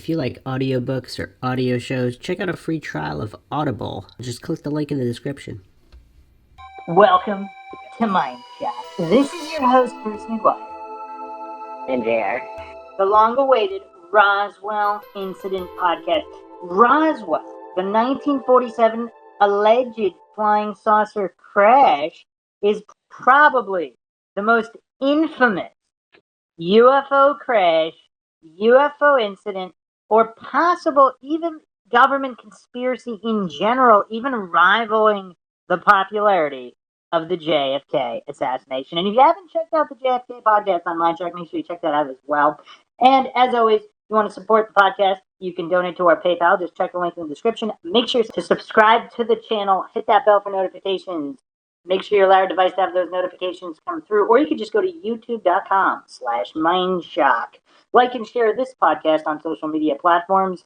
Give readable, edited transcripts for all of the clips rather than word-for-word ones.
If you like audiobooks or audio shows, check out a free trial of Audible. Just click the link in the description. Welcome to MINDSHOCK. This is your host, Bruce McGuire. And JR. The long-awaited Roswell Incident Podcast. Roswell, the 1947 alleged flying saucer crash, is probably the most infamous UFO crash, UFO incident, or possible even government conspiracy in general, even rivaling the popularity of the JFK assassination. And if you haven't checked out the JFK podcast on MindShock, make sure you check that out as well. And as always, if you want to support the podcast, you can donate to our PayPal. Just check the link in the description. Make sure to subscribe to the channel. Hit that bell for notifications. Make sure you allow your device to have those notifications come through, or you could just go to youtube.com/MindShock. Like and share this podcast on social media platforms,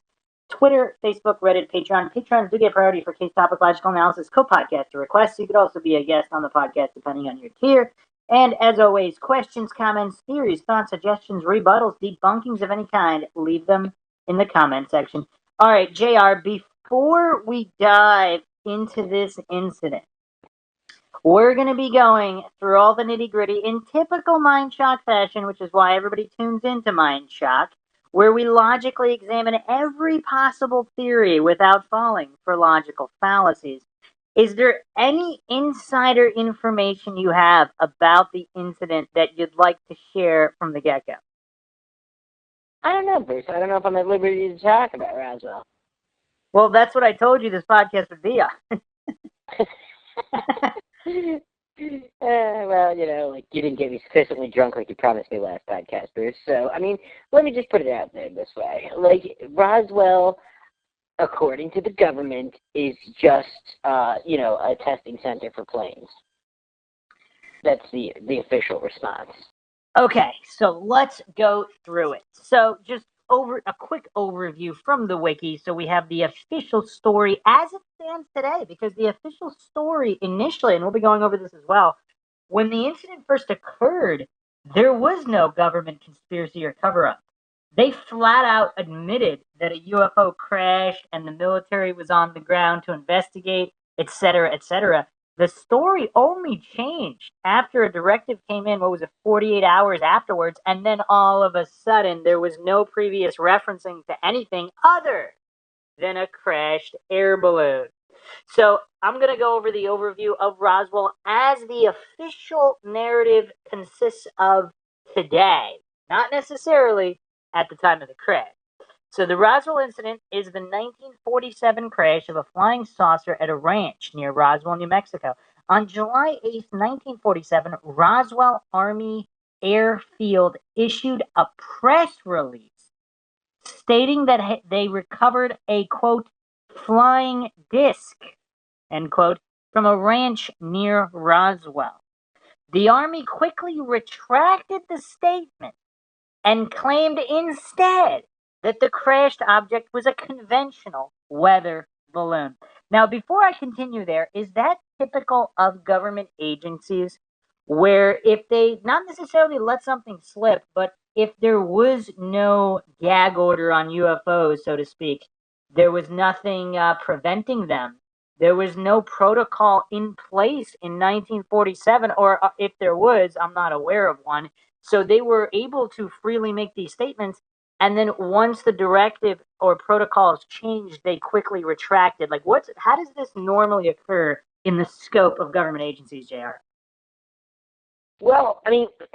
Twitter, Facebook, Reddit, Patreon. Patrons do get priority for case topic logical analysis, co-podcaster requests. You could also be a guest on the podcast depending on your tier. And as always, questions, comments, theories, thoughts, suggestions, rebuttals, debunkings of any kind, leave them in the comment section. All right, JR, before we dive into this incident, we're going to be going through all the nitty-gritty in typical MindShock fashion, which is why everybody tunes into MindShock, where we logically examine every possible theory without falling for logical fallacies. Is there any insider information you have about the incident that you'd like to share from the get-go? I don't know, Bruce. I don't know if I'm at liberty to talk about Roswell. Well, that's what I told you this podcast would be on. Well, like you didn't get me sufficiently drunk like you promised me last podcast, Bruce. So, let me just put it out there this way. Like, Roswell, according to the government, is just, a testing center for planes. That's the official response. Okay, so let's go through it. So just a quick overview from the wiki. So we have the official story as it stands today, because the official story initially, and we'll be going over this as well, when the incident first occurred, there was no government conspiracy or cover-up. They flat out admitted that a UFO crashed and the military was on the ground to investigate, etc., etc. The story only changed after a directive came in, 48 hours afterwards, and then all of a sudden there was no previous referencing to anything other than a crashed air balloon. So I'm going to go over the overview of Roswell as the official narrative consists of today, not necessarily at the time of the crash. So the Roswell incident is the 1947 crash of a flying saucer at a ranch near Roswell, New Mexico. On July 8th, 1947, Roswell Army Airfield issued a press release stating that they recovered a, quote, flying disc, end quote, from a ranch near Roswell. The Army quickly retracted the statement and claimed instead that the crashed object was a conventional weather balloon. Now, before I continue there, is that typical of government agencies where if they not necessarily let something slip, but if there was no gag order on UFOs, so to speak, there was nothing preventing them, there was no protocol in place in 1947, or if there was, I'm not aware of one. So they were able to freely make these statements, and then once the directive or protocols changed, they quickly retracted. Like, how does this normally occur in the scope of government agencies, JR? Well,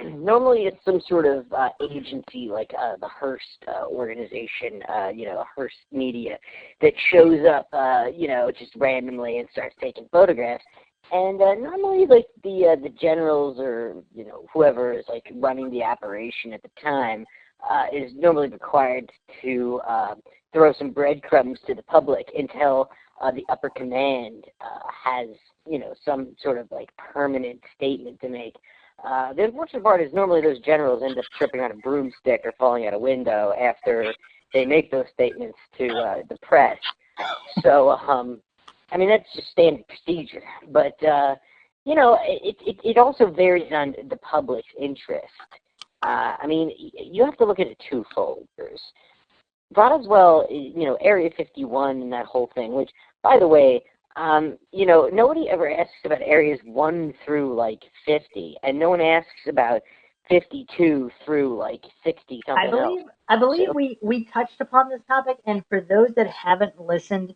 normally it's some sort of agency like the Hearst organization, Hearst Media, that shows up, just randomly and starts taking photographs. And normally, like, the generals or, whoever is, like, running the operation at the time is normally required to throw some breadcrumbs to the public until the upper command has, some sort of, like, permanent statement to make. The unfortunate part is normally those generals end up tripping on a broomstick or falling out a window after they make those statements to the press. So, that's just standard procedure. But, it also varies on the public's interest. You have to look at it twofold. Roswell, Area 51 and that whole thing, which, by the way, nobody ever asks about areas 1 through, 50, and no one asks about 52 through, 60 I something else. believe I believe So, we touched upon this topic, and for those that haven't listened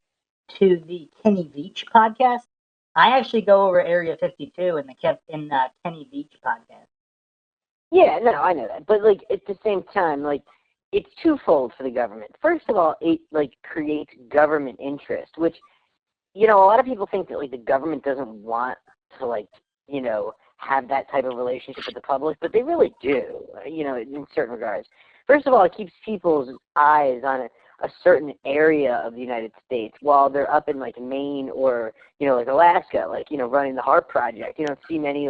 to the Kenny Beach podcast, I actually go over Area 52 in the Kenny Beach podcast. yeah, no, I know that. But, at the same time, it's twofold for the government. First of all, it, creates government interest, which, a lot of people think that, the government doesn't want to, have that type of relationship with the public, but they really do, in certain regards. First of all, it keeps people's eyes on a certain area of the United States while they're up in, Maine or, Alaska, running the HARP project. You don't see many,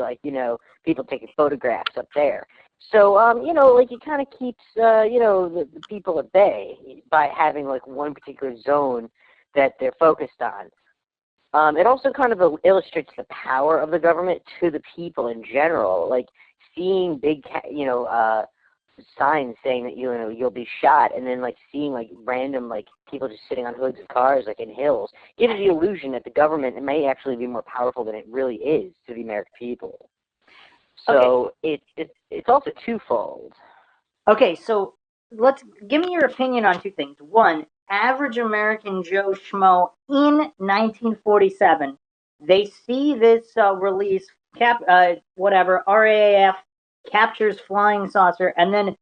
people taking photographs up there. So, it kind of keeps, the people at bay by having, one particular zone that they're focused on. It also kind of illustrates the power of the government to the people in general. Seeing big, signs saying that you'll be shot, and then seeing random people just sitting on hoods of cars in hills gives the illusion that the government may actually be more powerful than it really is to the American people. So okay. It's also twofold. Okay, so give me your opinion on two things. One, average American Joe Schmo in 1947, they see this release, RAAF captures flying saucer, and then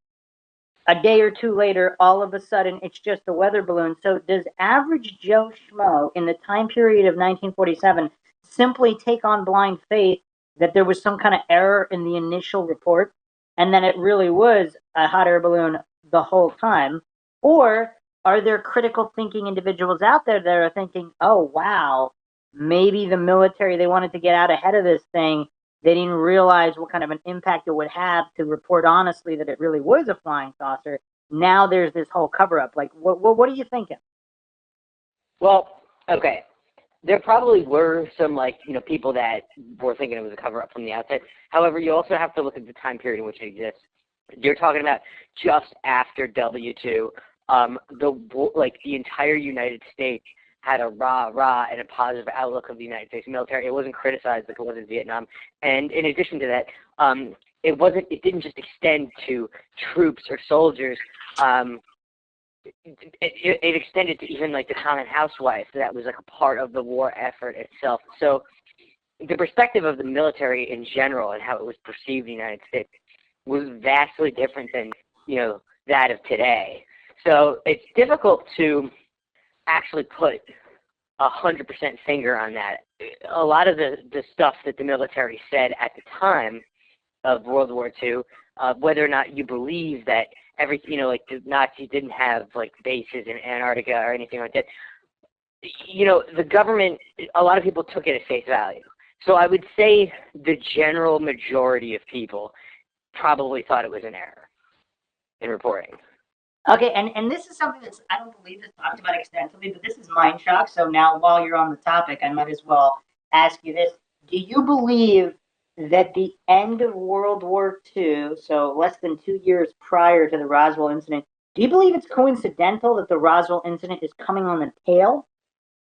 a day or two later, all of a sudden, it's just a weather balloon. So does average Joe Schmo in the time period of 1947 simply take on blind faith that there was some kind of error in the initial report and then it really was a hot air balloon the whole time? Or are there critical thinking individuals out there that are thinking, oh, wow, maybe the military, they wanted to get out ahead of this thing. They didn't realize what kind of an impact it would have to report honestly that it really was a flying saucer. Now there's this whole cover up. What are you thinking? Well, okay. There probably were some, people that were thinking it was a cover-up from the outset. However, you also have to look at the time period in which it exists. You're talking about just after W2. The entire United States had a rah and a positive outlook of the United States military. It wasn't criticized like it was in Vietnam. And in addition to that, it didn't just extend to troops or soldiers. It extended to even the common housewife that was a part of the war effort itself. So the perspective of the military in general and how it was perceived in the United States was vastly different than that of today. So it's difficult to actually put 100% finger on that. A lot of the stuff that the military said at the time of World War II, whether or not you believe that the Nazis didn't have bases in Antarctica or anything like that, the government, a lot of people took it at face value. So I would say the general majority of people probably thought it was an error in reporting. Okay, and this is something that's, I don't believe, it's talked about extensively, but this is MINDSHOCK. So now, while you're on the topic, I might as well ask you this. Do you believe that the end of World War II, so less than 2 years prior to the Roswell incident, do you believe it's coincidental that the Roswell incident is coming on the tail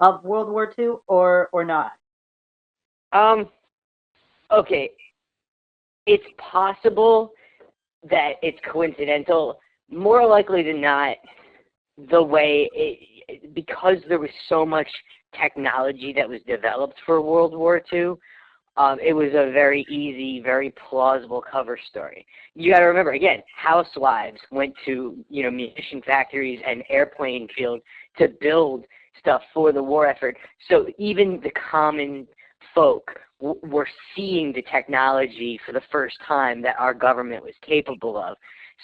of World War II, or not? Okay. It's possible that it's coincidental. More likely than not, the way because there was so much technology that was developed for World War II, it was a very easy, very plausible cover story. You got to remember, again, housewives went to munition factories and airplane fields to build stuff for the war effort. So even the common folk were seeing the technology for the first time that our government was capable of.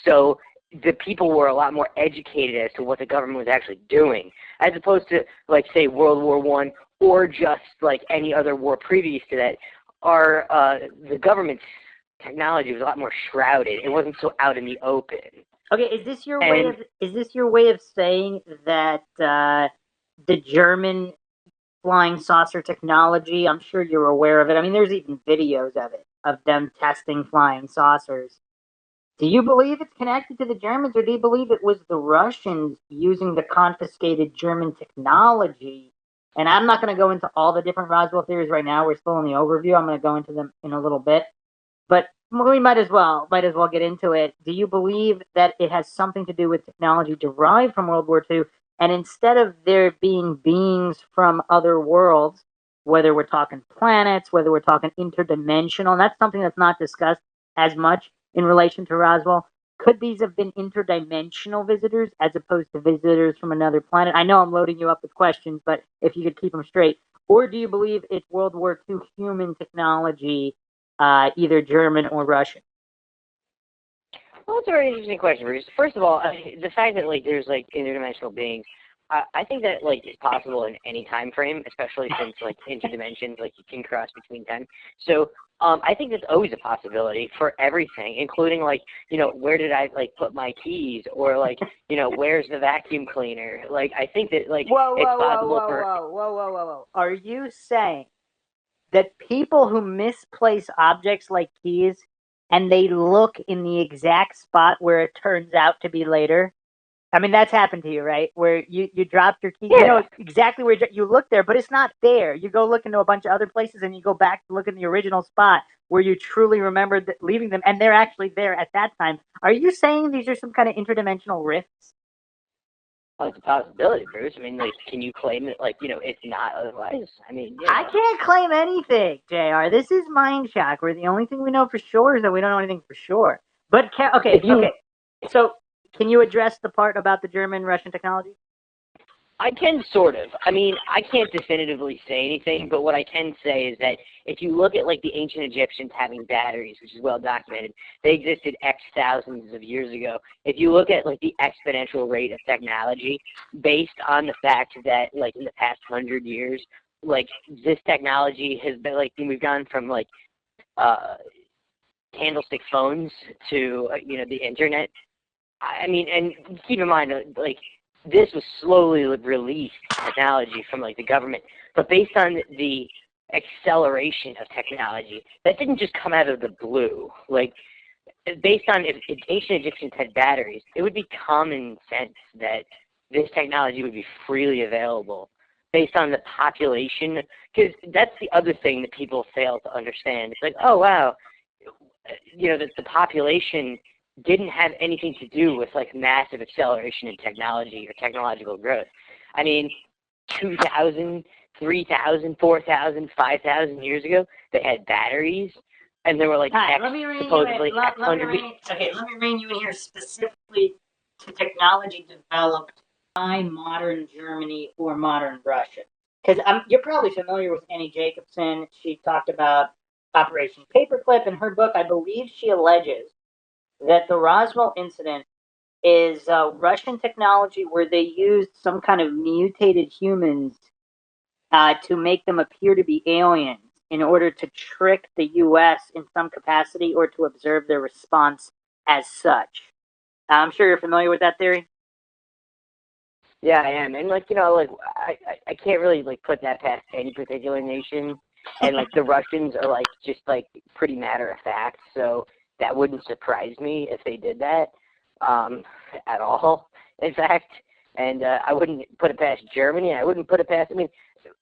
So the people were a lot more educated as to what the government was actually doing, as opposed to, say, World War I or just, any other war previous to that. The government's technology was a lot more shrouded. It wasn't so out in the open. Okay, is this your way of saying that the German flying saucer technology, I'm sure you're aware of it. I mean, there's even videos of it, of them testing flying saucers. Do you believe it's connected to the Germans, or do you believe it was the Russians using the confiscated German technology? And I'm not going to go into all the different Roswell theories right now. We're still in the overview. I'm going to go into them in a little bit. But we might as well get into it. Do you believe that it has something to do with technology derived from World War II, and instead of there being beings from other worlds, whether we're talking planets, whether we're talking interdimensional, and that's something that's not discussed as much in relation to Roswell, could these have been interdimensional visitors as opposed to visitors from another planet? I know I'm loading you up with questions, but if you could keep them straight. Or do you believe it's World War II human technology, either German or Russian? Well, that's a very interesting question, Bruce. First of all, the fact that like there's like interdimensional beings, I think that like is possible in any time frame, especially since like interdimensions, like you can cross between time. So I think that's always a possibility for everything, including like, you know, where did I like put my keys, or like, you know, where's the vacuum cleaner? Like I think that like it's possible for. Whoa. Are you saying that people who misplace objects like keys and they look in the exact spot where it turns out to be later? I mean, that's happened to you, right? Where you dropped your key, you know Yeah. exactly where you look there, but it's not there. You go look into a bunch of other places and you go back to look in the original spot where you truly remembered leaving them, and they're actually there at that time. Are you saying these are some kind of interdimensional rifts? Well, it's a possibility, Bruce. I mean, like, can you claim that, like, you know, it's not otherwise? I mean, you I know. can't claim anything, JR. This is MINDSHOCK, where the only thing we know for sure is that we don't know anything for sure. But, If you okay. So, can you address the part about the German-Russian technology? I can sort of. I mean, I can't definitively say anything, but what I can say is that if you look at like the ancient Egyptians having batteries, which is well documented, they existed X thousands of years ago. If you look at like the exponential rate of technology, based on the fact that like in the past 100 years, like this technology has been like we've gone from like candlestick phones to you know the internet. I mean, and keep in mind like this was slowly released technology from like the government, but based on the acceleration of technology, that didn't just come out of the blue. Like based on if ancient Egyptians had batteries, it would be common sense that this technology would be freely available based on the population, because that's the other thing that people fail to understand. It's like, oh wow, you know, that the population didn't have anything to do with like massive acceleration in technology or technological growth. I mean, 2,000, 3,000, 4,000, 5,000 years ago, they had batteries, and there were like Hi, X, let me rein supposedly you in. X hundred. Let me rein you in here specifically to technology developed by modern Germany or modern Russia. Because you're probably familiar with Annie Jacobson. She talked about Operation Paperclip in her book. I believe she alleges that the Roswell incident is Russian technology where they used some kind of mutated humans to make them appear to be aliens in order to trick the U.S. in some capacity or to observe their response as such. I'm sure you're familiar with that theory. Yeah, I am, and like you know, like I can't really like put that past any particular nation, and like the Russians are like just like pretty matter of fact, so that wouldn't surprise me if they did that, at all. In fact, and I wouldn't put it past Germany. I wouldn't put it past. I mean,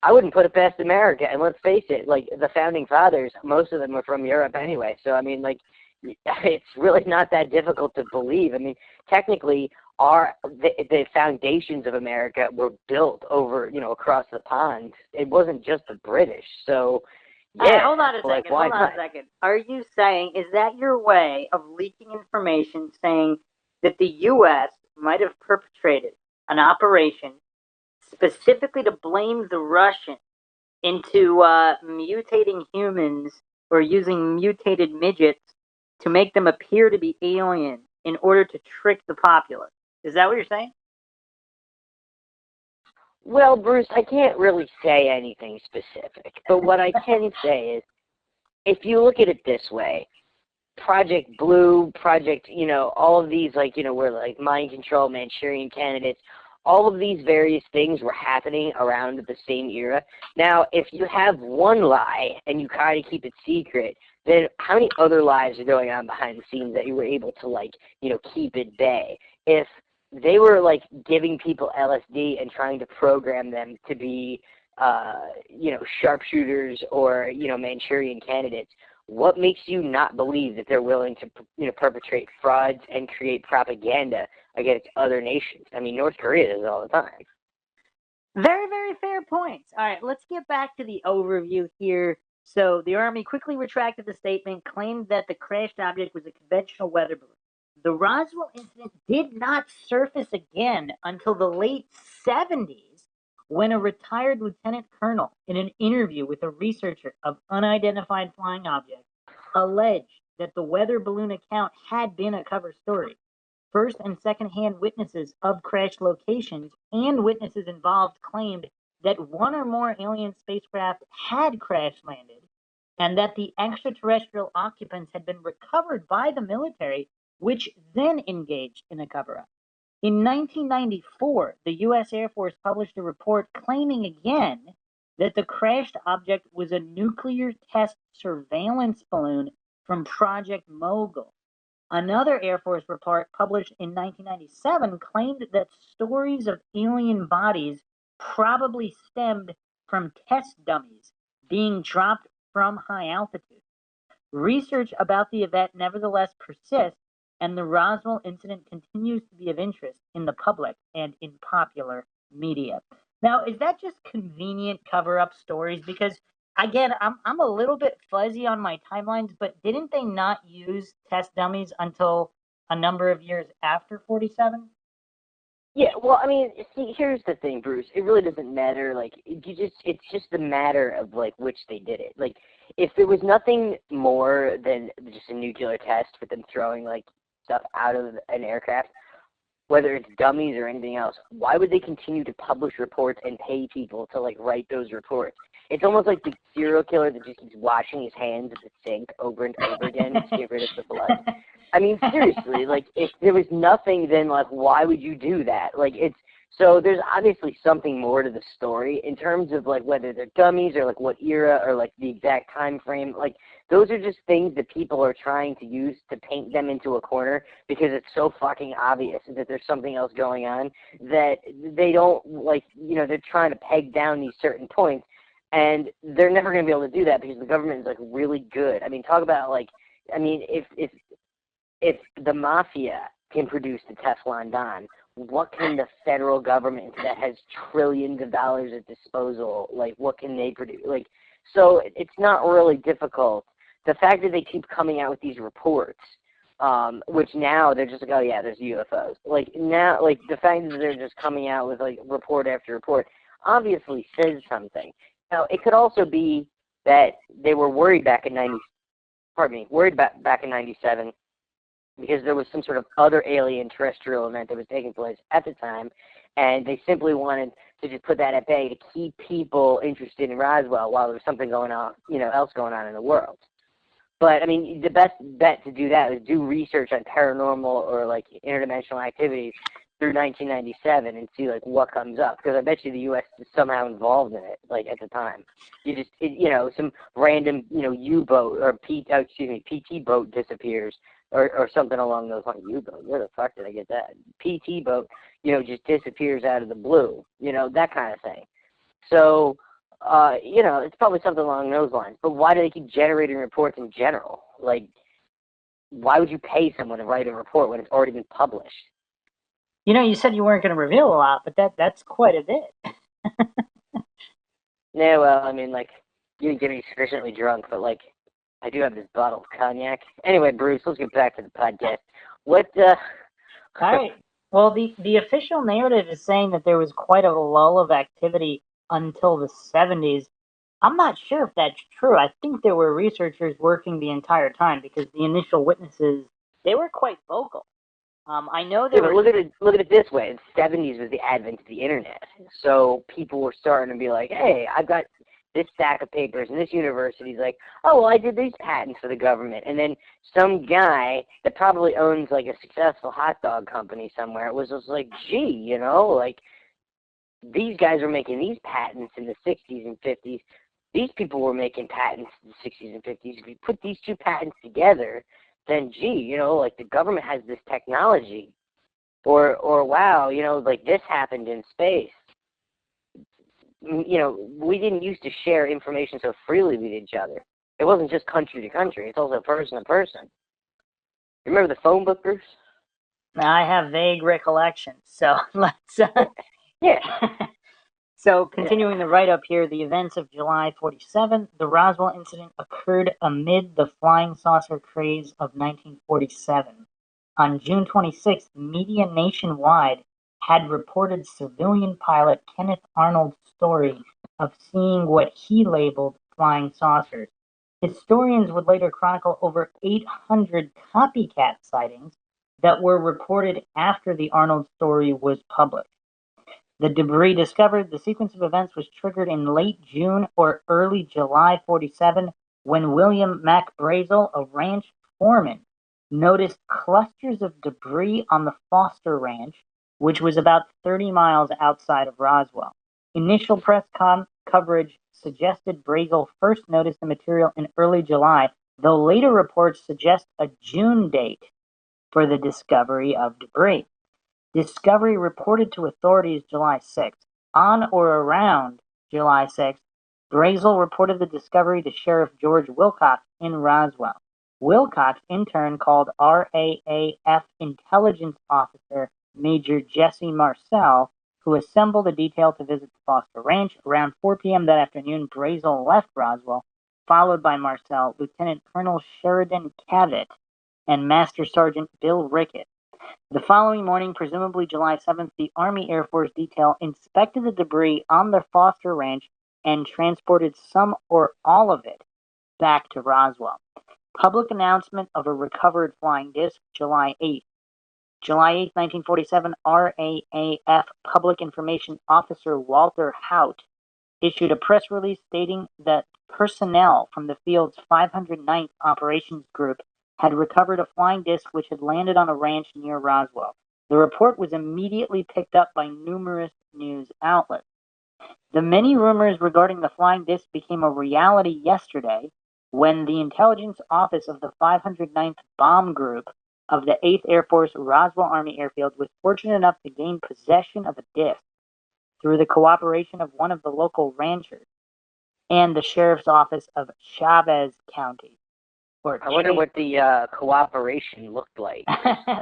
I wouldn't put it past America. And let's face it, like the founding fathers, most of them were from Europe anyway. So I mean, like it's really not that difficult to believe. I mean, technically, the foundations of America were built over, you know, across the pond. It wasn't just the British. So, yeah. All right, hold on a second. Like, why not? Are you saying, is that your way of leaking information saying that the U.S. might have perpetrated an operation specifically to blame the Russians into mutating humans or using mutated midgets to make them appear to be aliens in order to trick the populace? Is that what you're saying? Well, Bruce, I can't really say anything specific, but what I can say is, if you look at it this way, Project Blue, Project, you know, all of these, like, you know, were like mind control, Manchurian candidates, all of these various things were happening around the same era. Now, if you have one lie and you kind of keep it secret, then how many other lies are going on behind the scenes that you were able to, like, you know, keep at bay? If they were, like, giving people LSD and trying to program them to be, you know, sharpshooters or, you know, Manchurian candidates, what makes you not believe that they're willing to, you know, perpetrate frauds and create propaganda against other nations? I mean, North Korea does it all the time. Very, very fair points. All right, let's get back to the overview here. So the Army quickly retracted the statement, claimed that the crashed object was a conventional weather balloon. The Roswell incident did not surface again until the late 70s when a retired lieutenant colonel, in an interview with a researcher of unidentified flying objects, alleged that the weather balloon account had been a cover story. First and second-hand witnesses of crashed locations and witnesses involved claimed that one or more alien spacecraft had crash landed and that the extraterrestrial occupants had been recovered by the military, which then engaged in a cover-up. In 1994, the U.S. Air Force published a report claiming again that the crashed object was a nuclear test surveillance balloon from Project Mogul. Another Air Force report published in 1997 claimed that stories of alien bodies probably stemmed from test dummies being dropped from high altitude. Research about the event nevertheless persists, and the Roswell incident continues to be of interest in the public and in popular media. Now, is that just convenient cover-up stories? Because again, I'm a little bit fuzzy on my timelines, but didn't they not use test dummies until a number of years after 47? Yeah, well, I mean, see, here's the thing, Bruce. It really doesn't matter. Like, it's just a matter of, like, which they did it. Like, if there was nothing more than just a nuclear test with them throwing, like, stuff out of an aircraft, whether it's dummies or anything else, why would they continue to publish reports and pay people to, like, write those reports? It's almost like the serial killer that just keeps washing his hands at the sink over and over again to get rid of the blood. I mean, seriously, like, if there was nothing, then, like, why would you do that? Like, so there's obviously something more to the story in terms of, like, whether they're dummies or, like, what era or, like, the exact time frame. Like, those are just things that people are trying to use to paint them into a corner because it's so fucking obvious that there's something else going on that they don't, like, you know, they're trying to peg down these certain points, and they're never going to be able to do that because the government is, like, really good. I mean, talk about, like, I mean, if the mafia can produce the Teflon Don, what can the federal government that has trillions of dollars at disposal, like, what can they produce? Like, so it's not really difficult. The fact that they keep coming out with these reports, which now they're just like, oh yeah, there's UFOs. Like, now, like, the fact that they're just coming out with, like, report after report obviously says something. Now, it could also be that they were worried back in back in 97, because there was some sort of other alien terrestrial event that was taking place at the time, and they simply wanted to just put that at bay to keep people interested in Roswell while there was something going on, you know, else going on in the world. But, I mean, the best bet to do that is do research on paranormal or, like, interdimensional activities through 1997 and see, like, what comes up. Because I bet you the U.S. is somehow involved in it, like, at the time. You know, some random, you know, U-boat or PT boat disappears or something along those lines. U-boat, where the fuck did I get that? PT boat, you know, just disappears out of the blue. You know, that kind of thing. So, you know, it's probably something along those lines. But why do they keep generating reports in general? Like, why would you pay someone to write a report when it's already been published? You know, you said you weren't going to reveal a lot, but that's quite a bit. Yeah, well, I mean, like, you didn't get me sufficiently drunk, but, like, I do have this bottle of cognac. Anyway, Bruce, let's get back to the podcast. What, All right. Well, the official narrative is saying that there was quite a lull of activity until the 70s. I'm not sure if that's true. I think there were researchers working the entire time because the initial witnesses, they were quite vocal. I know there but were... look at it this way. The 70s was the advent of the internet. So people were starting to be like, hey, I've got this stack of papers, and this university's like, oh, well, I did these patents for the government. And then some guy that probably owns, like, a successful hot dog company somewhere was just like, gee, you know, like, these guys were making these patents in the 60s and 50s. These people were making patents in the 60s and 50s. If you put these two patents together, then gee, like the government has this technology. Or wow, like this happened in space. We didn't used to share information so freely with each other. It wasn't just country to country. It's also person to person. Remember the phone book, Bruce? I have vague recollections, so let's. Yeah. So, continuing the write-up here, the events of July 47, the Roswell incident occurred amid the flying saucer craze of 1947. On June 26th, media nationwide had reported civilian pilot Kenneth Arnold's story of seeing what he labeled flying saucers. Historians would later chronicle over 800 copycat sightings that were reported after the Arnold story was published. The debris discovered, the sequence of events was triggered in late June or early July 47 when William Mac Brazel, a ranch foreman, noticed clusters of debris on the Foster Ranch, which was about 30 miles outside of Roswell. Initial press coverage suggested Brazel first noticed the material in early July, though later reports suggest a June date for the discovery of debris. Discovery reported to authorities July 6th. On or around July 6th, Brazel reported the discovery to Sheriff George Wilcox in Roswell. Wilcox, in turn, called RAAF intelligence officer Major Jesse Marcel, who assembled a detail to visit the Foster Ranch. Around 4 p.m. that afternoon, Brazel left Roswell, followed by Marcel, Lieutenant Colonel Sheridan Cavett, and Master Sergeant Bill Rickett. The following morning, presumably July 7th, the Army Air Force detail inspected the debris on the Foster Ranch and transported some or all of it back to Roswell. Public announcement of a recovered flying disc, July 8th. July 8th, 1947, RAAF Public Information Officer Walter Haut issued a press release stating that personnel from the field's 509th Operations Group had recovered a flying disc which had landed on a ranch near Roswell. The report was immediately picked up by numerous news outlets. The many rumors regarding the flying disc became a reality yesterday when the intelligence office of the 509th Bomb Group of the 8th Air Force Roswell Army Airfield was fortunate enough to gain possession of a disc through the cooperation of one of the local ranchers and the sheriff's office of Chavez County. I wonder what the cooperation looked like.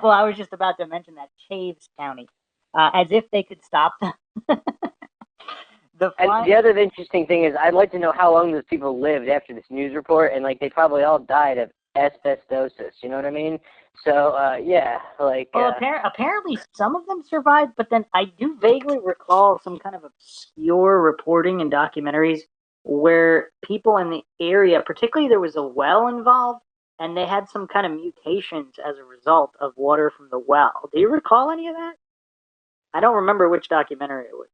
Well, I was just about to mention that, Chaves County, as if they could stop them. And the other interesting thing is, I'd like to know how long those people lived after this news report, and like they probably all died of asbestosis. You know what I mean? So yeah, like. Well, apparently some of them survived, but then I do vaguely recall some kind of obscure reporting and documentaries where people in the area, particularly there was a well involved, and they had some kind of mutations as a result of water from the well. Do you recall any of that? I don't remember which documentary it was.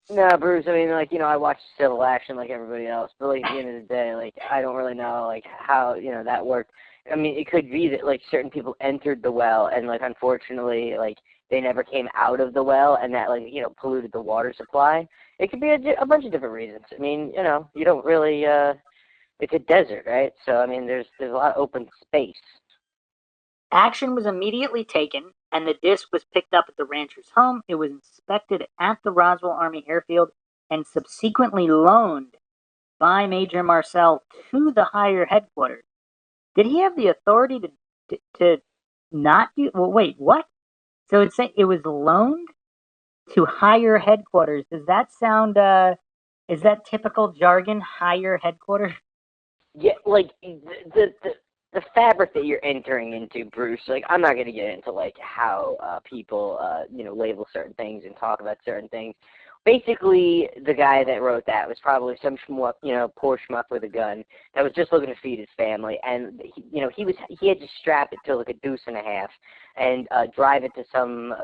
No, Bruce, I mean, like, I watch Civil Action like everybody else, but, like, at the end of the day, like, I don't really know, like, how, that worked. I mean, it could be that, like, certain people entered the well and, like, unfortunately, like, they never came out of the well and that, like, polluted the water supply. It could be a bunch of different reasons. I mean, you don't really, it's a desert, right? So, I mean, there's a lot of open space. Action was immediately taken, and the disc was picked up at the rancher's home. It was inspected at the Roswell Army Airfield and subsequently loaned by Major Marcel to the higher headquarters. Did he have the authority to not do? Well, wait, what? So it was loaned to higher headquarters. Does that sound? Is that typical jargon? Higher headquarters? Yeah, like the fabric that you're entering into, Bruce, like, I'm not going to get into, like, how people, label certain things and talk about certain things. Basically, the guy that wrote that was probably some schmuck, poor schmuck with a gun that was just looking to feed his family. And, he had to strap it to, like, a deuce and a half and drive it to some,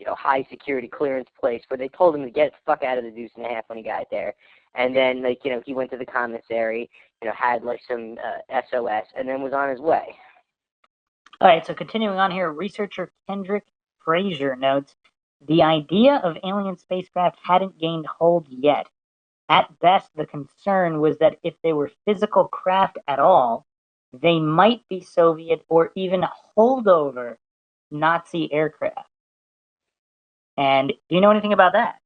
high security clearance place where they told him to get the fuck out of the deuce and a half when he got there. And then, like, he went to the commissary, had, like, some SOS, and then was on his way. All right, so continuing on here, researcher Kendrick Frazier notes, The idea of alien spacecraft hadn't gained hold yet. At best, the concern was that if they were physical craft at all, they might be Soviet or even holdover Nazi aircraft. And do you know anything about that?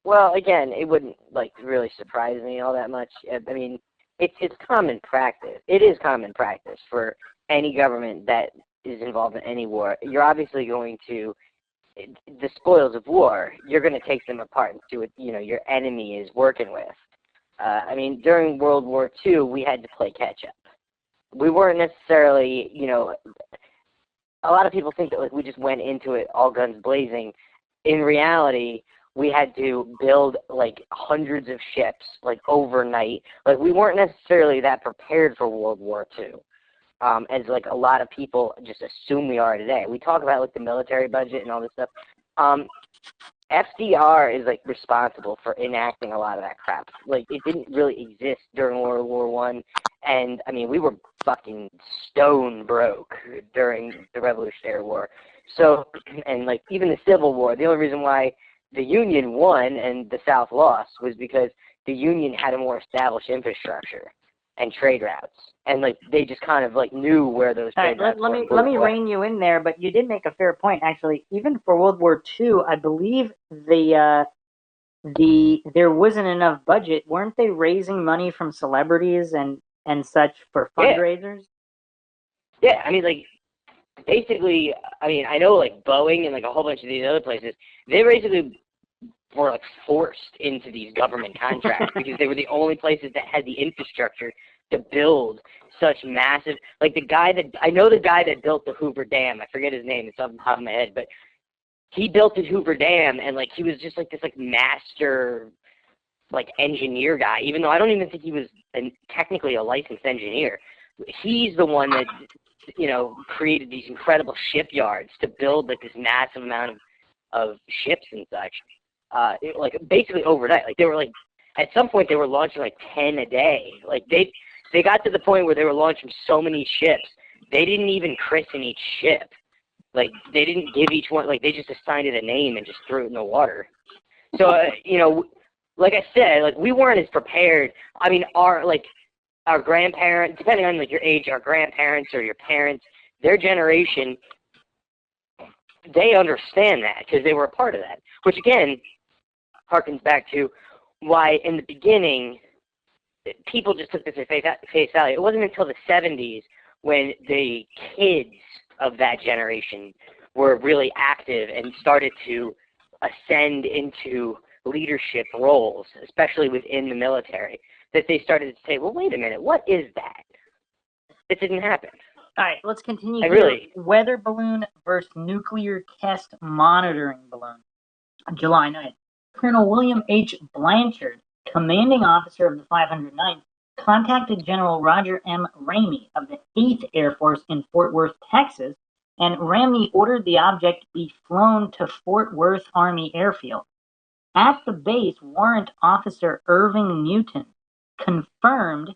Well, again, it wouldn't like really surprise me all that much. I mean, it's common practice. It is common practice for any government that is involved in any war. You're obviously going to the spoils of war. You're going to take them apart and see what your enemy is working with. I mean, during World War II, we had to play catch up. We weren't necessarily, a lot of people think that like we just went into it all guns blazing. In reality, we had to build like hundreds of ships like overnight. Like we weren't necessarily that prepared for World War II, as like a lot of people just assume we are today. We talk about like the military budget and all this stuff. FDR is like responsible for enacting a lot of that crap. Like it didn't really exist during World War One, and I mean we were fucking stone broke during the Revolutionary War. So, and like even the Civil War, the only reason why the Union won and the South lost was because the Union had a more established infrastructure and trade routes, and like they just kind of like knew where those trade routes were. Let me rein you in there, but you did make a fair point actually. Even for World War II, I believe there wasn't enough budget. Weren't they raising money from celebrities and such for fundraisers? Yeah, I mean like basically, I mean I know like Boeing and like a whole bunch of these other places, they basically were like forced into these government contracts because they were the only places that had the infrastructure to build such massive, like the guy that built the Hoover Dam, I forget his name, it's off the top of my head, but he built the Hoover Dam and like he was just like this like master like engineer guy, even though I don't even think he was technically a licensed engineer. He's the one that created these incredible shipyards to build like this massive amount of ships and such. Like basically overnight. Like they were like at some point they were launching like 10 a day. Like they got to the point where they were launching so many ships they didn't even christen each ship. Like they didn't give each one, like they just assigned it a name and just threw it in the water. So like I said, like we weren't as prepared. I mean our grandparents, depending on like your age, our grandparents or your parents, their generation, they understand that because they were a part of that, which again harkens back to why in the beginning people just took this at face value. It wasn't until the 70s when the kids of that generation were really active and started to ascend into leadership roles, especially within the military, that they started to say, well, wait a minute, what is that? It didn't happen. All right, let's continue here. Weather balloon versus nuclear test monitoring balloon. July 9th. Colonel William H. Blanchard, commanding officer of the 509th, contacted General Roger M. Ramey of the 8th Air Force in Fort Worth, Texas, and Ramey ordered the object be flown to Fort Worth Army Airfield. At the base, Warrant Officer Irving Newton confirmed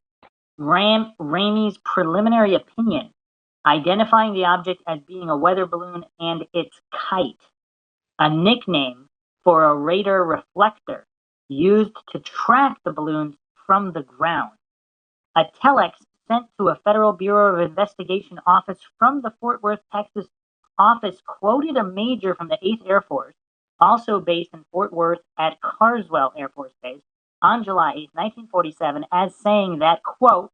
Ramey's preliminary opinion, identifying the object as being a weather balloon and its kite, a nickname for a radar reflector used to track the balloons from the ground. A telex sent to a Federal Bureau of Investigation office from the Fort Worth, Texas office quoted a major from the 8th Air Force, also based in Fort Worth at ROSWELL Air Force Base, on July 8, 1947, as saying that, quote,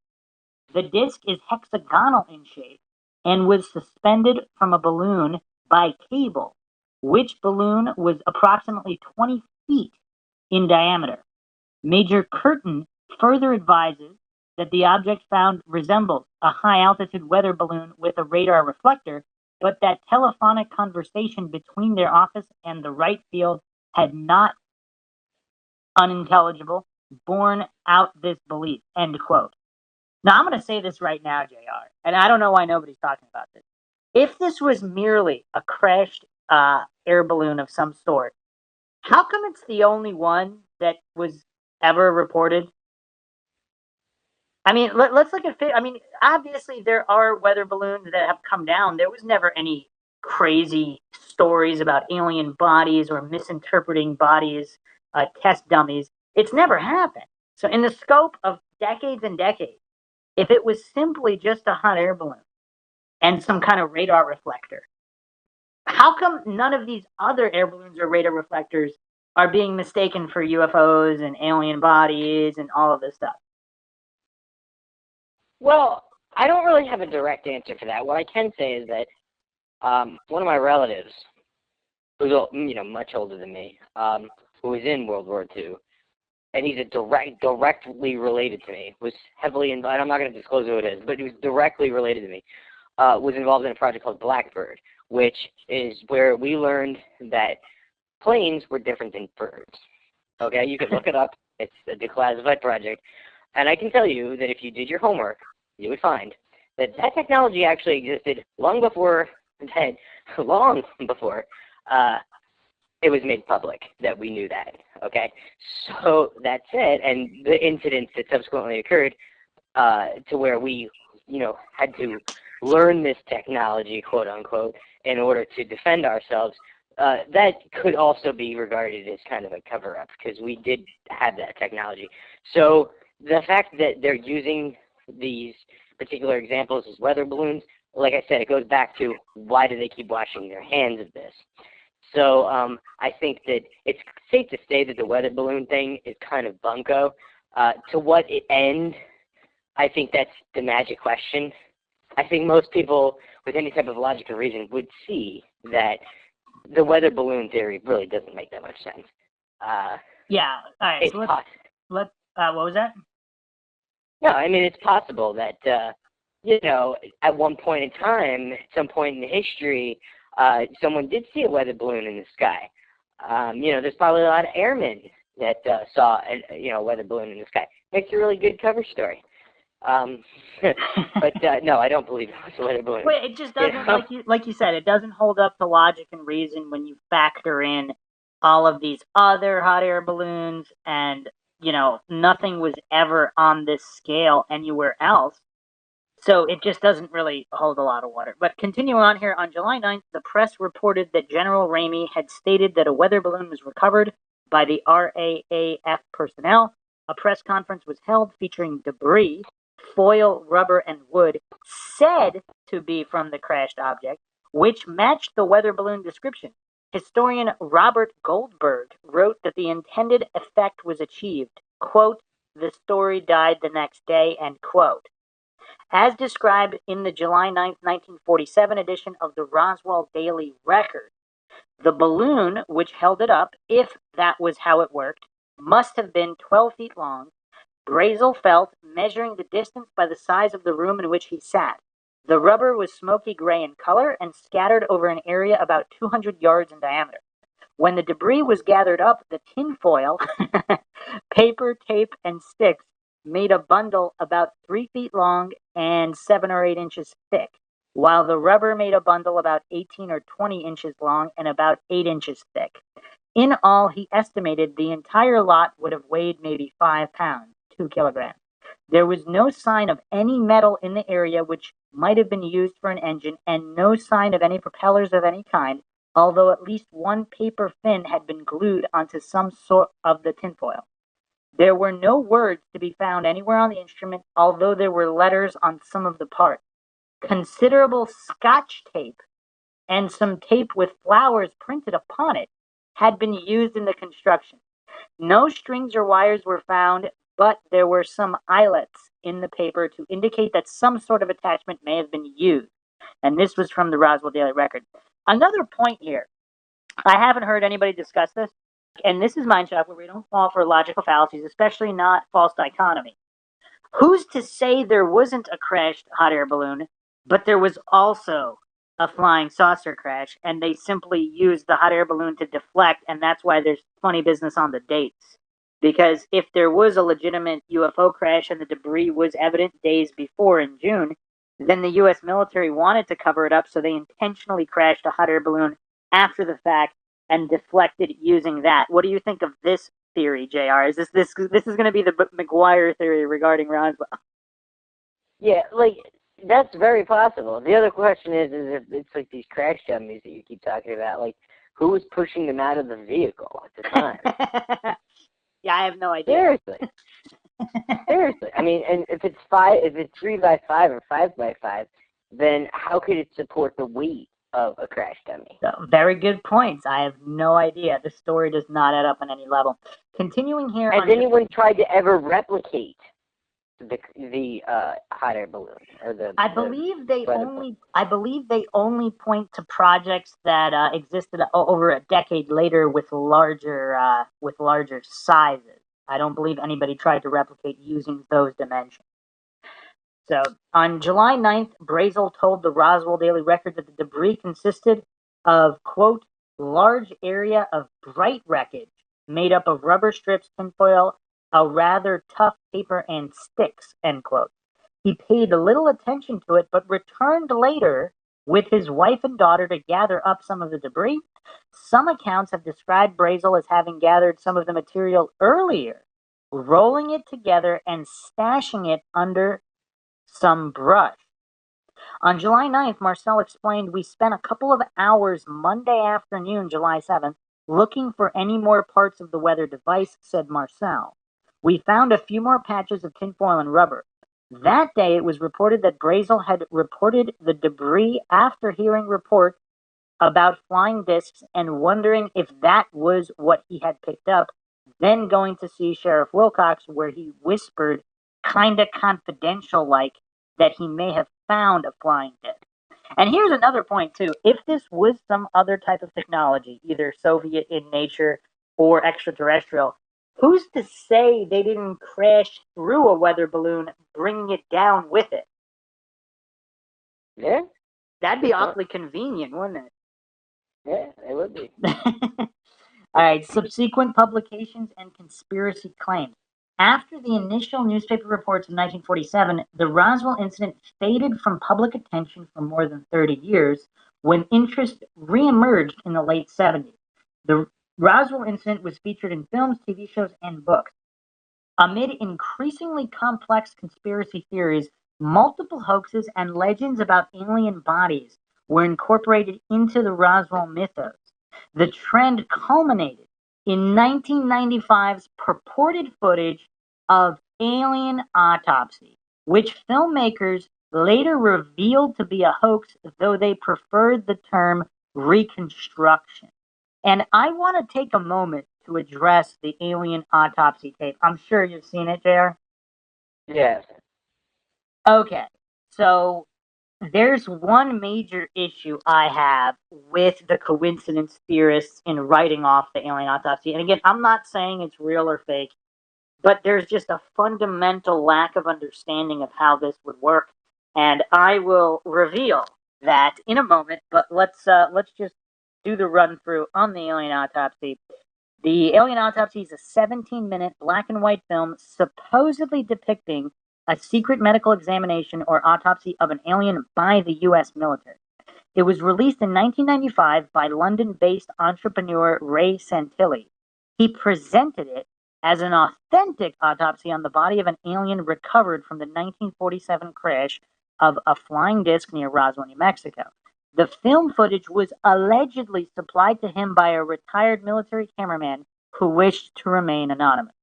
the disc is hexagonal in shape and was suspended from a balloon by cable, which balloon was approximately 20 feet in diameter. Major Curtin further advises that the object found resembles a high-altitude weather balloon with a radar reflector, but that telephonic conversation between their office and the right field had not, unintelligible, borne out this belief, end quote. Now, I'm going to say this right now, JR, and I don't know why nobody's talking about this. If this was merely a crashed air balloon of some sort, how come it's the only one that was ever reported? I mean, let's look at I mean, obviously there are weather balloons that have come down. There was never any crazy stories about alien bodies or misinterpreting bodies, test dummies. It's never happened. So, in the scope of decades and decades, if it was simply just a hot air balloon and some kind of radar reflector, how come none of these other air balloons or radar reflectors are being mistaken for UFOs and alien bodies and all of this stuff? Well, I don't really have a direct answer for that. What I can say is that one of my relatives, who's much older than me, who was in World War II, and he's directly related to me, was heavily involved. I'm not going to disclose who it is, but he was directly related to me. Was involved in a project called Blackbird, which is where we learned that planes were different than birds. Okay, you can look it up. It's a declassified project. And I can tell you that if you did your homework, you would find that that technology actually existed long before it was made public that we knew that. Okay, so that said, and the incidents that subsequently occurred to where we, had to learn this technology, quote unquote, in order to defend ourselves, that could also be regarded as kind of a cover-up because we did have that technology. So the fact that they're using these particular examples as weather balloons, like I said, it goes back to why do they keep washing their hands of this? So I think that it's safe to say that the weather balloon thing is kind of bunko. To what end, I think that's the magic question. I think most people with any type of logic or reason would see that the weather balloon theory really doesn't make that much sense. Yeah. All right. So what was that? No, I mean, it's possible that, at one point in time, at some point in history, someone did see a weather balloon in the sky. There's probably a lot of airmen that saw a weather balloon in the sky. Makes a really good cover story. But no, I don't believe it was a weather balloon. Well, it just doesn't, like you said, it doesn't hold up to logic and reason when you factor in all of these other hot air balloons and, nothing was ever on this scale anywhere else. So it just doesn't really hold a lot of water. But continuing on here, on July 9th, the press reported that General Ramey had stated that a weather balloon was recovered by the RAAF personnel. A press conference was held featuring debris, foil, rubber, and wood, said to be from the crashed object, which matched the weather balloon description. Historian Robert Goldberg wrote that the intended effect was achieved. Quote, the story died the next day, end quote. As described in the July 9th, 1947 edition of the Roswell Daily Record, the balloon which held it up, if that was how it worked, must have been 12 feet long. Brazel felt, measuring the distance by the size of the room in which he sat. The rubber was smoky gray in color and scattered over an area about 200 yards in diameter. When the debris was gathered up, the tinfoil, paper, tape, and sticks made a bundle about 3 feet long and 7 or 8 inches thick, while the rubber made a bundle about 18 or 20 inches long and about 8 inches thick. In all, he estimated the entire lot would have weighed maybe 5 pounds, 2 kilograms. There was no sign of any metal in the area which might have been used for an engine, and no sign of any propellers of any kind, although at least one paper fin had been glued onto some sort of the tinfoil. There were no words to be found anywhere on the instrument, although there were letters on some of the parts. Considerable Scotch tape and some tape with flowers printed upon it had been used in the construction. No strings or wires were found, but there were some eyelets in the paper to indicate that some sort of attachment may have been used. And this was from the Roswell Daily Record. Another point here, I haven't heard anybody discuss this, and this is MINDSHOCK, where we don't fall for logical fallacies, especially not false dichotomy. Who's to say there wasn't a crashed hot air balloon, but there was also a flying saucer crash, and they simply used the hot air balloon to deflect, and that's why there's funny business on the dates. Because if there was a legitimate UFO crash and the debris was evident days before in June, then the U.S. military wanted to cover it up, so they intentionally crashed a hot air balloon after the fact and deflected using that. What do you think of this theory, JR? Is this is going to be the McGuire theory regarding Roswell? Yeah, That's very possible. The other question is if it's like these crash dummies that you keep talking about, like who was pushing them out of the vehicle at the time? Yeah, I have no idea. Seriously. Seriously. I mean, and if it's 3x5 or 5x5, then how could it support the weight of a crash dummy? So, very good points. I have no idea. The story does not add up on any level. Continuing here. Has anyone tried to ever replicate the hot air balloon or the? I believe they only point to projects that existed over a decade later with larger sizes. I don't believe anybody tried to replicate using those dimensions. So on July 9th, Brazel told the Roswell Daily Record that the debris consisted of, quote, large area of bright wreckage made up of rubber strips, tinfoil, a rather tough paper, and sticks, end quote. He paid little attention to it, but returned later with his wife and daughter to gather up some of the debris. Some accounts have described Brazel as having gathered some of the material earlier, rolling it together and stashing it under some brush. On July 9th, Marcel explained, we spent a couple of hours Monday afternoon, July 7th, looking for any more parts of the weather device, said Marcel. We found a few more patches of tinfoil and rubber. That day, it was reported that Brazel had reported the debris after hearing reports about flying discs and wondering if that was what he had picked up, then going to see Sheriff Wilcox, where he whispered, kinda confidential like, that he may have found a flying disc. And here's another point, too. If this was some other type of technology, either Soviet in nature or extraterrestrial, who's to say they didn't crash through a weather balloon, bringing it down with it? Yeah. That'd be awfully convenient, wouldn't it? Yeah, it would be. All right, subsequent publications and conspiracy claims. After the initial newspaper reports in 1947, the Roswell incident faded from public attention for more than 30 years when interest reemerged in the late 70s. The Roswell incident was featured in films, TV shows, and books. Amid increasingly complex conspiracy theories, multiple hoaxes and legends about alien bodies were incorporated into the Roswell mythos. The trend culminated in 1995's purported footage of alien autopsy, which filmmakers later revealed to be a hoax, though they preferred the term reconstruction. And I want to take a moment to address the alien autopsy tape. I'm sure you've seen it, JR. Yes. Okay, so there's one major issue I have with the coincidence theorists in writing off the alien autopsy. And again, I'm not saying it's real or fake, but there's just a fundamental lack of understanding of how this would work. And I will reveal that in a moment, but let's just do the run through on the alien autopsy. The Alien Autopsy is a 17-minute black and white film supposedly depicting a secret medical examination or autopsy of an alien by the U.S. military. It was released in 1995 by London-based entrepreneur Ray Santilli. He presented it as an authentic autopsy on the body of an alien recovered from the 1947 crash of a flying disc near Roswell, New Mexico. The film footage was allegedly supplied to him by a retired military cameraman who wished to remain anonymous.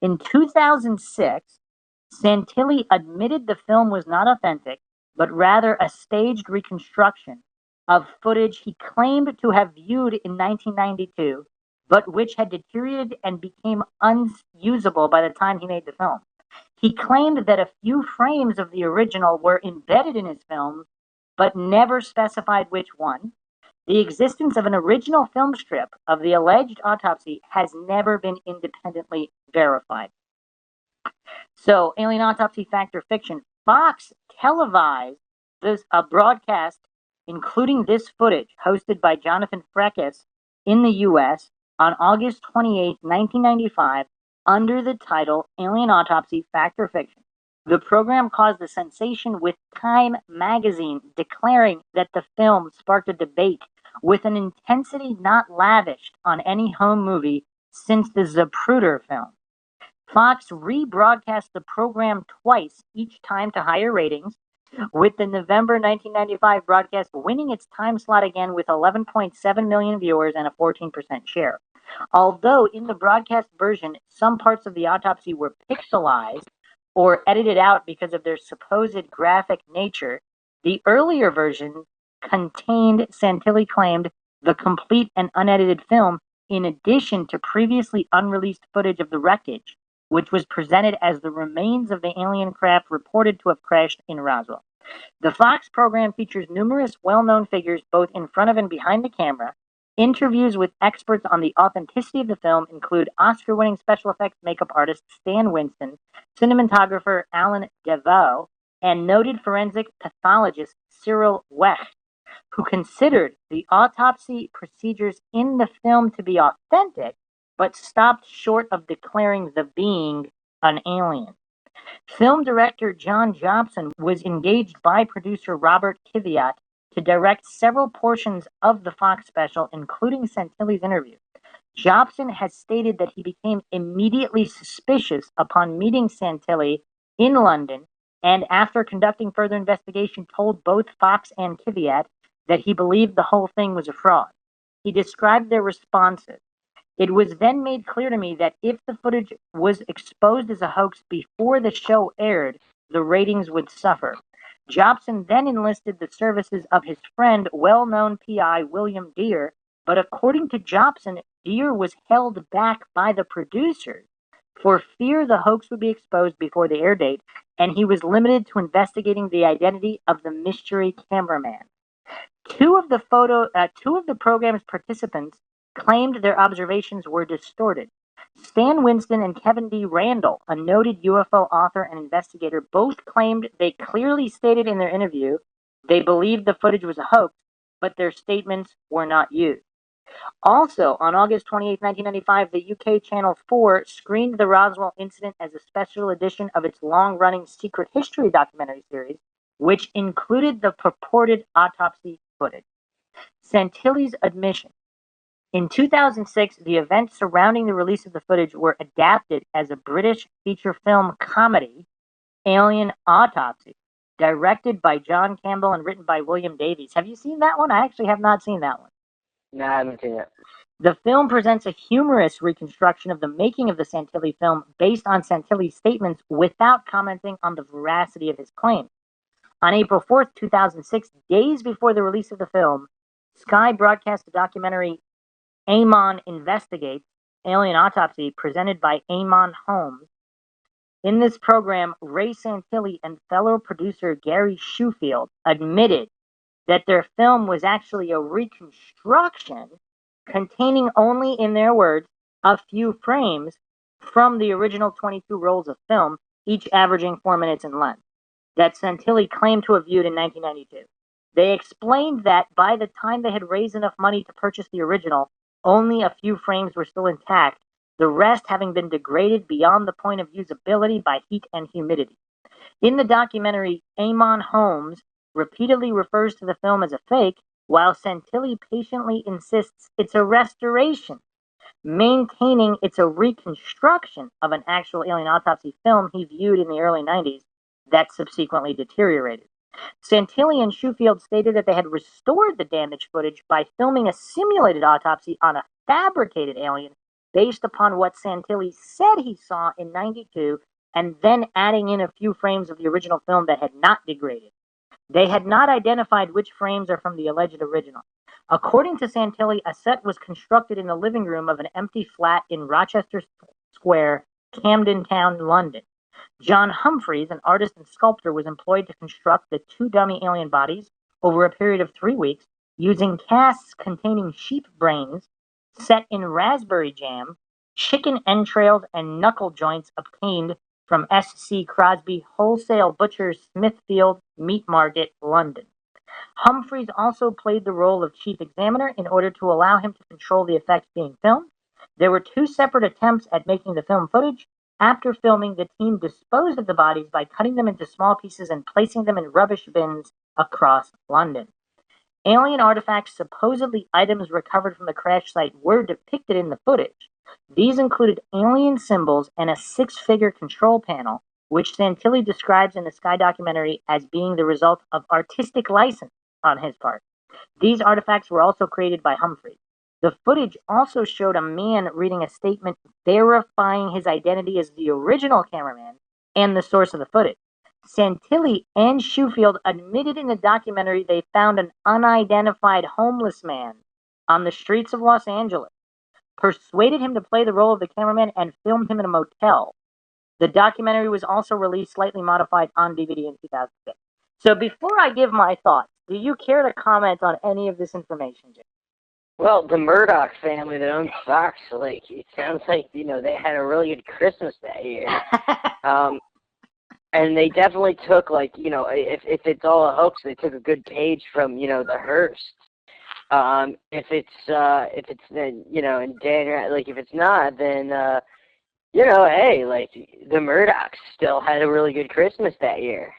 In 2006, Santilli admitted the film was not authentic, but rather a staged reconstruction of footage he claimed to have viewed in 1992, but which had deteriorated and became unusable by the time he made the film. He claimed that a few frames of the original were embedded in his film, but never specified which one. The existence of an original film strip of the alleged autopsy has never been independently verified. So, Alien Autopsy Fact or Fiction. Fox televised a broadcast including this footage hosted by Jonathan Frekes in the U.S. on August 28, 1995, under the title Alien Autopsy Fact or Fiction. The program caused a sensation with Time magazine declaring that the film sparked a debate with an intensity not lavished on any home movie since the Zapruder film. Fox rebroadcast the program twice, each time to higher ratings, with the November 1995 broadcast winning its time slot again with 11.7 million viewers and a 14% share. Although in the broadcast version, some parts of the autopsy were pixelized or edited out because of their supposed graphic nature, the earlier version contained, Santilli claimed, the complete and unedited film in addition to previously unreleased footage of the wreckage, which was presented as the remains of the alien craft reported to have crashed in Roswell. The Fox program features numerous well-known figures both in front of and behind the camera. Interviews with experts on the authenticity of the film include Oscar-winning special effects makeup artist Stan Winston, cinematographer Alan DeVoe, and noted forensic pathologist Cyril Wecht, who considered the autopsy procedures in the film to be authentic, but stopped short of declaring the being an alien. Film director John Jobson was engaged by producer Robert Kiviat to direct several portions of the Fox special, including Santilli's interview. Jobson has stated that he became immediately suspicious upon meeting Santilli in London and, after conducting further investigation, told both Fox and Kiviat that he believed the whole thing was a fraud. He described their responses. It was then made clear to me that if the footage was exposed as a hoax before the show aired, the ratings would suffer. Jobson then enlisted the services of his friend, well-known PI William Deere, but according to Jobson, Deere was held back by the producers for fear the hoax would be exposed before the air date, and he was limited to investigating the identity of the mystery cameraman. Two of the program's participants claimed their observations were distorted. Stan Winston and Kevin D. Randall, a noted UFO author and investigator, both claimed they clearly stated in their interview they believed the footage was a hoax, but their statements were not used. Also, on August 28, 1995, the UK Channel 4 screened the Roswell incident as a special edition of its long-running Secret History documentary series, which included the purported autopsy footage. Santilli's admission. In 2006, the events surrounding the release of the footage were adapted as a British feature film comedy, Alien Autopsy, directed by John Campbell and written by William Davies. Have you seen that one? I actually have not seen that one. No, I haven't seen it. The film presents a humorous reconstruction of the making of the Santilli film based on Santilli's statements without commenting on the veracity of his claims. On April 4th, 2006, days before the release of the film, Sky broadcast the documentary Amon Investigates, Alien Autopsy, presented by Amon Holmes. In this program, Ray Santilli and fellow producer Gary Shufield admitted that their film was actually a reconstruction containing only, in their words, a few frames from the original 22 rolls of film, each averaging 4 minutes in length, that Santilli claimed to have viewed in 1992. They explained that by the time they had raised enough money to purchase the original, only a few frames were still intact, the rest having been degraded beyond the point of usability by heat and humidity. In the documentary, Amon Holmes repeatedly refers to the film as a fake, while Santilli patiently insists it's a restoration, maintaining it's a reconstruction of an actual alien autopsy film he viewed in the early 90s that subsequently deteriorated. Santilli and Shufield stated that they had restored the damaged footage by filming a simulated autopsy on a fabricated alien based upon what Santilli said he saw in 92 and then adding in a few frames of the original film that had not degraded. They had not identified which frames are from the alleged original. According to Santilli, a set was constructed in the living room of an empty flat in Rochester Square, Camden Town, London. John Humphreys, an artist and sculptor, was employed to construct the two dummy alien bodies over a period of 3 weeks using casts containing sheep brains set in raspberry jam, chicken entrails, and knuckle joints obtained from S.C. Crosby Wholesale Butchers, Smithfield Meat Market, London. Humphreys also played the role of chief examiner in order to allow him to control the effects being filmed. There were 2 separate attempts at making the film footage. After filming, the team disposed of the bodies by cutting them into small pieces and placing them in rubbish bins across London. Alien artifacts, supposedly items recovered from the crash site, were depicted in the footage. These included alien symbols and a 6-figure control panel, which Santilli describes in the Sky documentary as being the result of artistic license on his part. These artifacts were also created by Humphrey. The footage also showed a man reading a statement verifying his identity as the original cameraman and the source of the footage. Santilli and Shoefield admitted in the documentary they found an unidentified homeless man on the streets of Los Angeles, persuaded him to play the role of the cameraman, and filmed him in a motel. The documentary was also released slightly modified on DVD in 2006. So before I give my thoughts, do you care to comment on any of this information, Jay? Well, the Murdoch family that owns Fox, like, it sounds like, they had a really good Christmas that year. And they definitely took, like, if it's all a hoax, they took a good page from, the Hearst. If it's then, and Dan, like, if it's not, then, hey, like, the Murdochs still had a really good Christmas that year.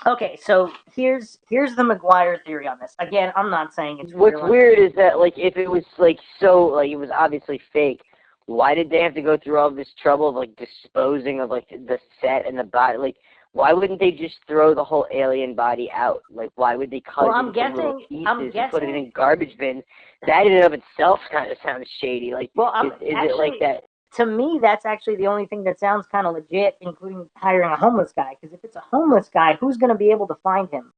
Okay, so here's the McGuire theory on this. Again, I'm not saying it's What's real. weird is that, like, if it was, like, so, like, it was obviously fake, why did they have to go through all this trouble of, like, disposing of, like, the set and the body? Like, why wouldn't they just throw the whole alien body out? Like, why would they cut it into little pieces and put it in garbage bins? That in and of itself kind of sounds shady. Like, is it like that? To me, that's actually the only thing that sounds kind of legit, including hiring a homeless guy. Because if it's a homeless guy, who's going to be able to find him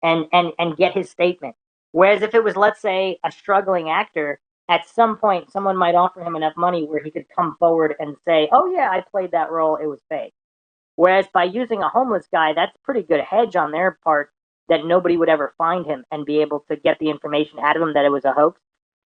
and get his statement? Whereas if it was, let's say, a struggling actor, at some point someone might offer him enough money where he could come forward and say, "Oh yeah, I played that role. It was fake." Whereas by using a homeless guy, that's pretty good hedge on their part that nobody would ever find him and be able to get the information out of him that it was a hoax.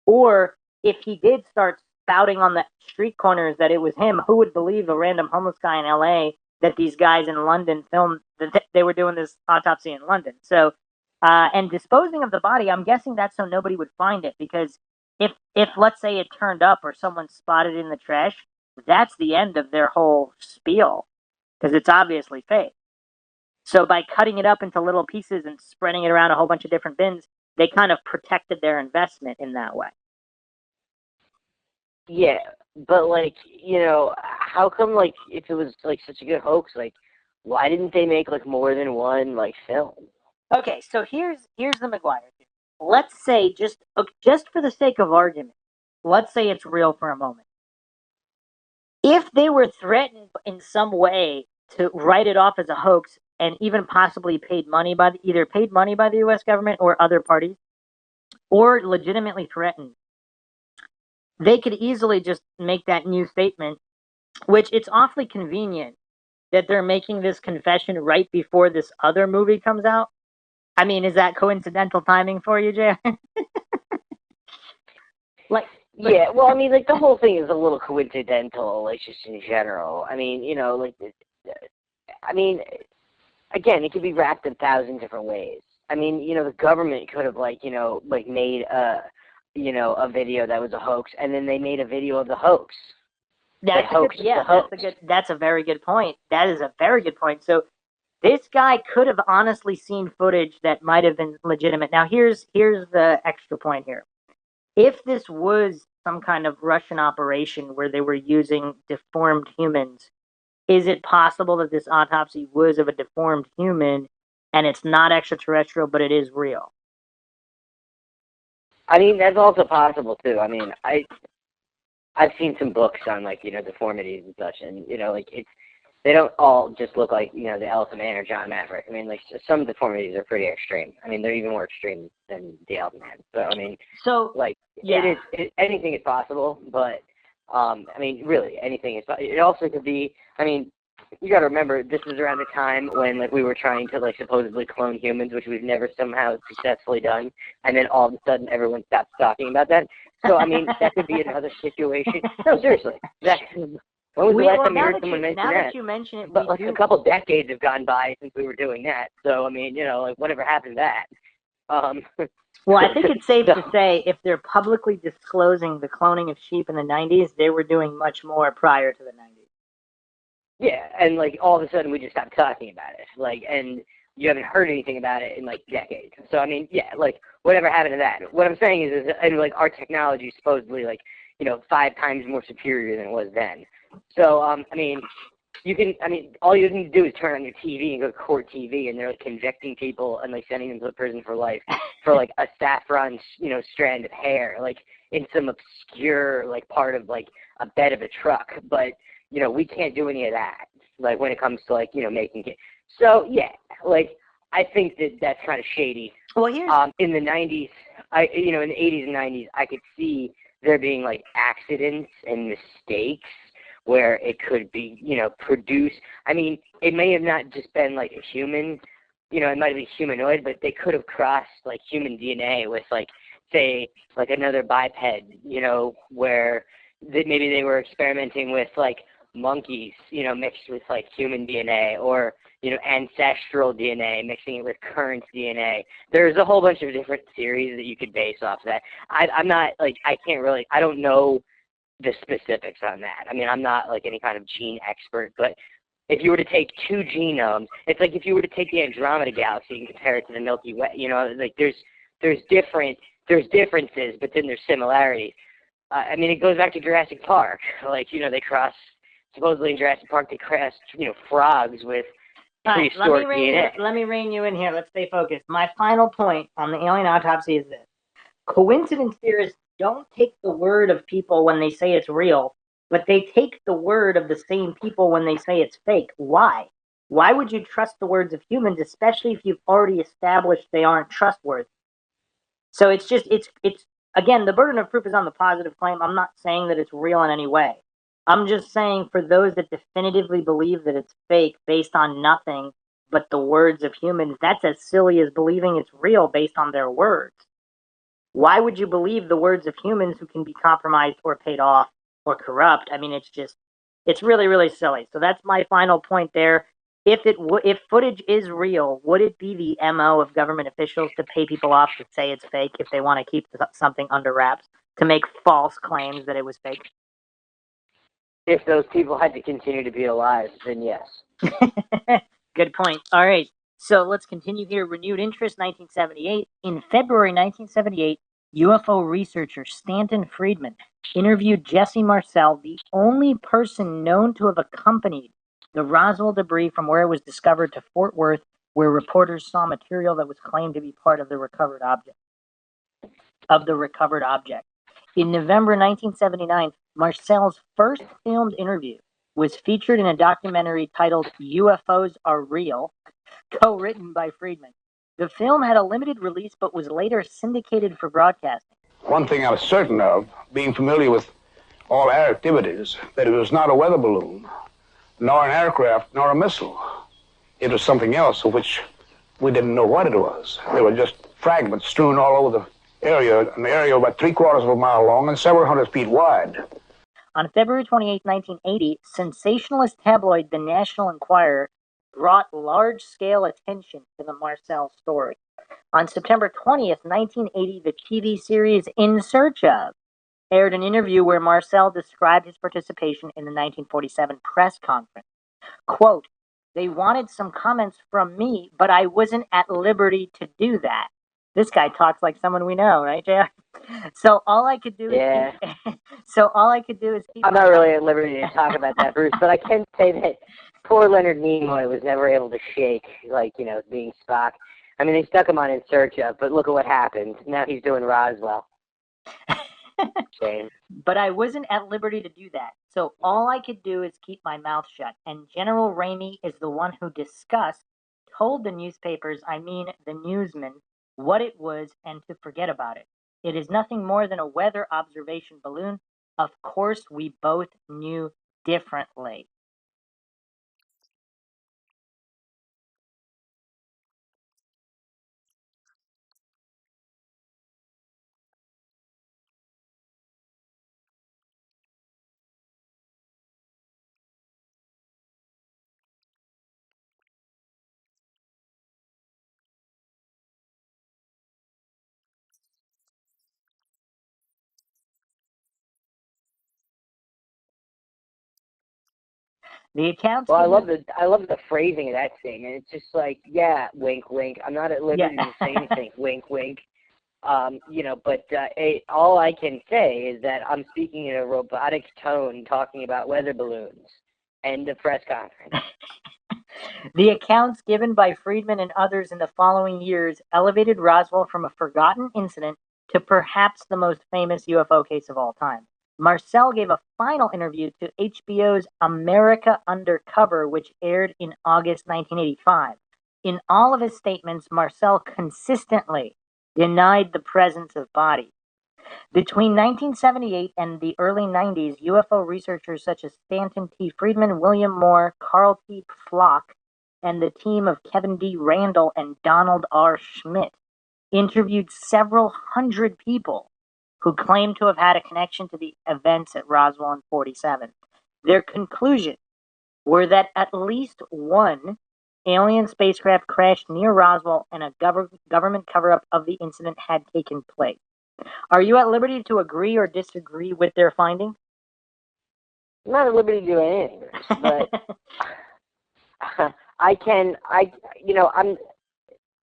Or if he did start spouting on the street corners that it was him, who would believe a random homeless guy in LA that these guys in London filmed that they were doing this autopsy in London? So, and disposing of the body, I'm guessing that's so nobody would find it, because if let's say it turned up or someone spotted it in the trash, that's the end of their whole spiel, because it's obviously fake. So by cutting it up into little pieces and spreading it around a whole bunch of different bins, they kind of protected their investment in that way. Yeah, but, like, how come, like, if it was, like, such a good hoax, like, why didn't they make, like, more than one, like, film? Okay, so here's the McGuire theory. Let's say, just for the sake of argument, let's say it's real for a moment. If they were threatened in some way to write it off as a hoax and even possibly paid money by the U.S. government or other parties, or legitimately threatened, they could easily just make that new statement, which it's awfully convenient that they're making this confession right before this other movie comes out. I mean, is that coincidental timing for you, Jay? Yeah, well, I mean, like, the whole thing is a little coincidental, like, just in general. I mean, again, it could be wrapped in 1,000 different ways. I mean, the government could have, made a video that was a hoax, and then they made a video of the hoax. That's a very good point. That is a very good point. So this guy could have honestly seen footage that might have been legitimate. Now, here's the extra point here. If this was some kind of Russian operation where they were using deformed humans, is it possible that this autopsy was of a deformed human and it's not extraterrestrial, but it is real? I mean, that's also possible, too. I mean, I've seen some books on, deformities and such, and, they don't all just look like, the Elephant Man or John Maverick. I mean, like, some deformities are pretty extreme. I mean, they're even more extreme than the Elephant Man. So, I mean, anything is possible, but, I mean, really, anything is possible. It also could be, I mean, you got to remember, this is around the time when, we were trying to, supposedly clone humans, which we've never somehow successfully done, and then all of a sudden everyone stops talking about that. So, I mean, that could be another situation. No, seriously. When was the last time you heard someone mention that? Now that you mention it, but a couple decades have gone by since we were doing that. So, I mean, whatever happened to that? Well, I think it's safe to say if they're publicly disclosing the cloning of sheep in the 90s, they were doing much more prior to the 90s. Yeah, and, all of a sudden we just stopped talking about it. And you haven't heard anything about it in, decades. So, I mean, yeah, whatever happened to that? What I'm saying is our technology is supposedly, 5 times more superior than it was then. So, I mean, you can, I mean, all you need to do is turn on your TV and go to court TV, and they're like convicting people and like sending them to prison for life for like a saffron, strand of hair, like in some obscure like part of like a bed of a truck. But we can't do any of that. Like when it comes to like making it. So yeah, like I think that that's kind of shady. Well, here's in the 90s, in the 80s and 90s, I could see there being like accidents and mistakes where it could be, produced. I mean, it may have not just been like a human, it might have been humanoid, but they could have crossed like human DNA with like, say, like another biped, where maybe they were experimenting with like monkeys, mixed with like human DNA, or ancestral DNA, mixing it with current DNA. There's a whole bunch of different theories that you could base off that. I'm not like, I don't know the specifics on that. I mean, I'm not like any kind of gene expert, but if you were to take two genomes, it's like if you were to take the Andromeda Galaxy and compare it to the Milky Way, like there's differences, but then there's similarities. I mean, it goes back to Jurassic Park. Like, they cross, supposedly in Jurassic Park, they crossed, frogs with prehistoric DNA. Let me rein you in here. Let's stay focused. My final point on the alien autopsy is this. Coincidence theorists don't take the word of people when they say it's real, but they take the word of the same people when they say it's fake. Why? Why would you trust the words of humans, especially if you've already established they aren't trustworthy? So it's again, the burden of proof is on the positive claim. I'm not saying that it's real in any way. I'm just saying for those that definitively believe that it's fake based on nothing but the words of humans, that's as silly as believing it's real based on their words. Why would you believe the words of humans who can be compromised or paid off or corrupt? I mean, it's really, really silly. So that's my final point there. If footage is real, would it be the MO of government officials to pay people off to say it's fake if they want to keep something under wraps, to make false claims that it was fake? If those people had to continue to be alive, then yes. Good point. All right. So let's continue here. Renewed interest, 1978. In February 1978, UFO researcher Stanton Friedman interviewed Jesse Marcel, the only person known to have accompanied the Roswell debris from where it was discovered to Fort Worth, where reporters saw material that was claimed to be part of the recovered object. In November 1979, Marcel's first filmed interview was featured in a documentary titled UFOs Are Real, co-written by Friedman. The film had a limited release but was later syndicated for broadcasting. One thing I was certain of, being familiar with all air activities, that it was not a weather balloon, nor an aircraft, nor a missile. It was something else of which we didn't know what it was. They were just fragments strewn all over the area, an area about 3/4 of a mile long and several hundred feet wide. On February 28, 1980, sensationalist tabloid The National Enquirer brought large-scale attention to the Marcel story. On September 20th, 1980, the TV series In Search Of aired an interview where Marcel described his participation in the 1947 press conference. Quote, "They wanted some comments from me, but I wasn't at liberty to do that." This guy talks like someone we know, right, JR? So all I could do is keep I'm not really at liberty to talk about that, Bruce, but I can say that poor Leonard Nimoy was never able to shake, like, being Spock. I mean, they stuck him on In Search Of, but look at what happened. Now he's doing Roswell. Shame. But I wasn't at liberty to do that. So all I could do is keep my mouth shut. And General Ramey is the one who told the newspapers, I mean the newsmen, what it was and to forget about it. It is nothing more than a weather observation balloon. Of course, we both knew differently. The accounts. Well, I love the phrasing of that thing, and it's just like, yeah, wink, wink. I'm not at liberty to say anything, wink, wink. But all I can say is that I'm speaking in a robotic tone, talking about weather balloons. End of press conference. The accounts given by Friedman and others in the following years elevated Roswell from a forgotten incident to perhaps the most famous UFO case of all time. Marcel gave a final interview to HBO's America Undercover, which aired in August 1985. In all of his statements, Marcel consistently denied the presence of bodies. Between 1978 and the early 90s, UFO researchers such as Stanton T. Friedman, William Moore, Carl T. Flock, and the team of Kevin D. Randall and Donald R. Schmidt interviewed several hundred people who claimed to have had a connection to the events at Roswell in 47. Their conclusions were that at least one alien spacecraft crashed near Roswell and a government cover-up of the incident had taken place. Are you at liberty to agree or disagree with their findings? I'm not at liberty to do anything, but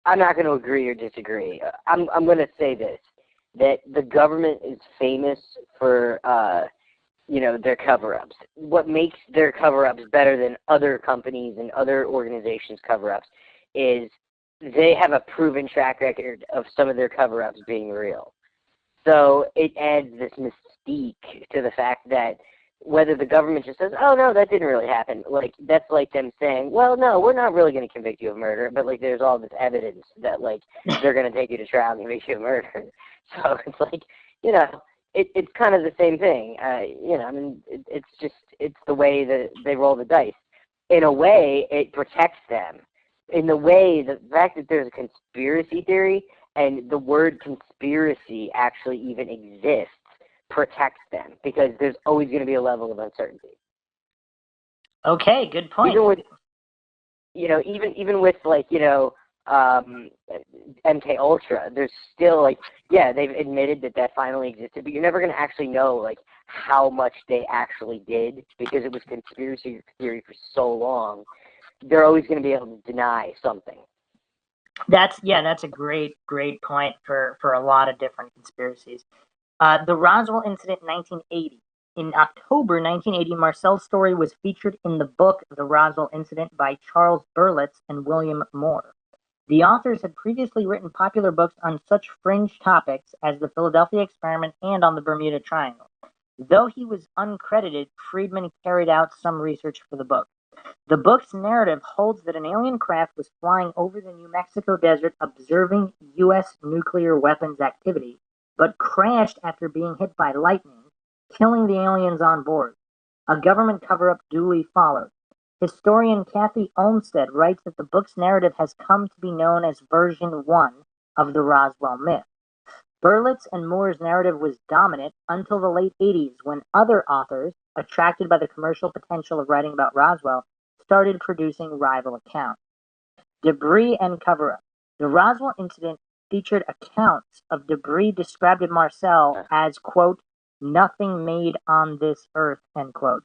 I'm not going to agree or disagree. I'm going to say this, that the government is famous for, their cover-ups. What makes their cover-ups better than other companies and other organizations' cover-ups is they have a proven track record of some of their cover-ups being real. So it adds this mystique to the fact that whether the government just says, oh, no, that didn't really happen, like, that's like them saying, well, no, we're not really going to convict you of murder, but, like, there's all this evidence that, like, they're going to take you to trial and convict you of murder. So it's like, it's kind of the same thing. It's the way that they roll the dice. In a way, it protects them. In the way, the fact that there's a conspiracy theory and the word conspiracy actually even exists protects them, because there's always going to be a level of uncertainty. Okay, good point. Even with MK Ultra, there's still they've admitted that finally existed, but you're never going to actually know how much they actually did, because it was conspiracy theory for so long. They're always going to be able to deny something. That's a great point for a lot of different conspiracies. The Roswell incident in 1980. In October 1980, Marcel's story was featured in the book The Roswell Incident by Charles Berlitz and William Moore. The authors had previously written popular books on such fringe topics as the Philadelphia Experiment and on the Bermuda Triangle. Though he was uncredited, Friedman carried out some research for the book. The book's narrative holds that an alien craft was flying over the New Mexico desert observing U.S. nuclear weapons activity, but crashed after being hit by lightning, killing the aliens on board. A government cover-up duly followed. Historian Kathy Olmsted writes that the book's narrative has come to be known as version 1 of the Roswell myth. Berlitz and Moore's narrative was dominant until the late 80s, when other authors, attracted by the commercial potential of writing about Roswell, started producing rival accounts. Debris and cover-up. The Roswell incident featured accounts of debris described by Marcel as, quote, nothing made on this earth, end quote.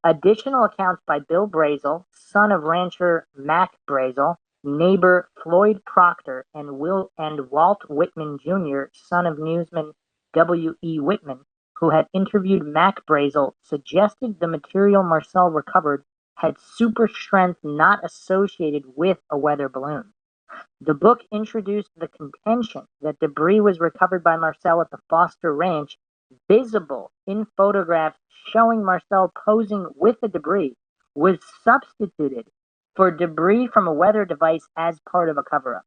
Additional accounts by Bill Brazel, son of rancher Mac Brazel, neighbor Floyd Proctor, and Walt Whitman Jr., son of newsman W. E. Whitman, who had interviewed Mac Brazel, suggested the material Marcel recovered had super strength not associated with a weather balloon. The book introduced the contention that debris was recovered by Marcel at the Foster Ranch, visible in photographs showing Marcel posing with the debris, was substituted for debris from a weather device as part of a cover-up.